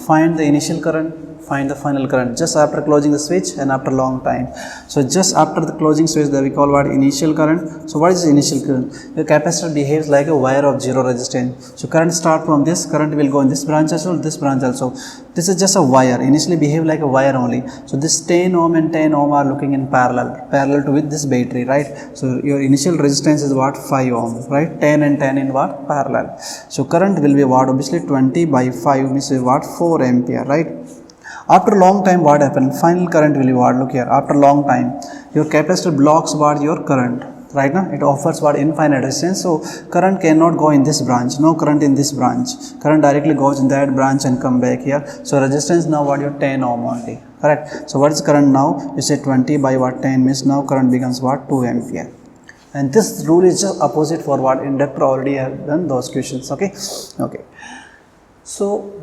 find the initial current, find the final current just after closing the switch and after long time. So just after the closing switch, that we call what? Initial current. So what is the initial current? The capacitor behaves like a wire of zero resistance. So current start from this, current will go in this branch also, this branch also. This is just a wire, initially behave like a wire only. So this 10 ohm and 10 ohm are looking in parallel to with this battery, right. So your initial resistance is what? 5 ohm, right. 10 and 10 in what? Parallel. So current will be what? Obviously 20 by 5 means what? 4 ampere, right. After a long time, what happened? Final current will be what? Look here. After a long time, your capacitor blocks what? Your current. Right now, it offers what? Infinite resistance. So current cannot go in this branch. No current in this branch. Current directly goes in that branch and come back here. So resistance now what? Your 10 ohm only. Correct. So what is current now? You say 20 by what? 10 means now current becomes what? 2 ampere. And this rule is just opposite for what? Inductor already have done those questions. Okay. Okay. So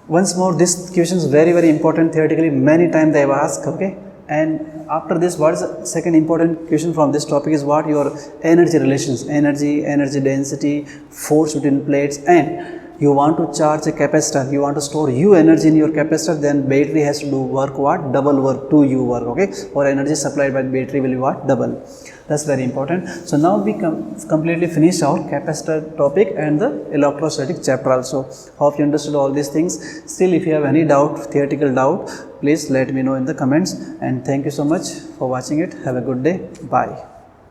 once more, this question is very important theoretically. Many times they have asked. Okay. And after this, what is the second important question from this topic is what? Your energy relations, energy density, force between plates, and you want to charge a capacitor, you want to store U energy in your capacitor, then battery has to do work what? Double work, 2U work, okay? Or energy supplied by battery will be what? Double. That's very important. So now we completely finished our capacitor topic and the electrostatic chapter also. Hope you understood all these things. Still, if you have any doubt, theoretical doubt, please let me know in the comments. And thank you so much for watching it. Have a good day. Bye.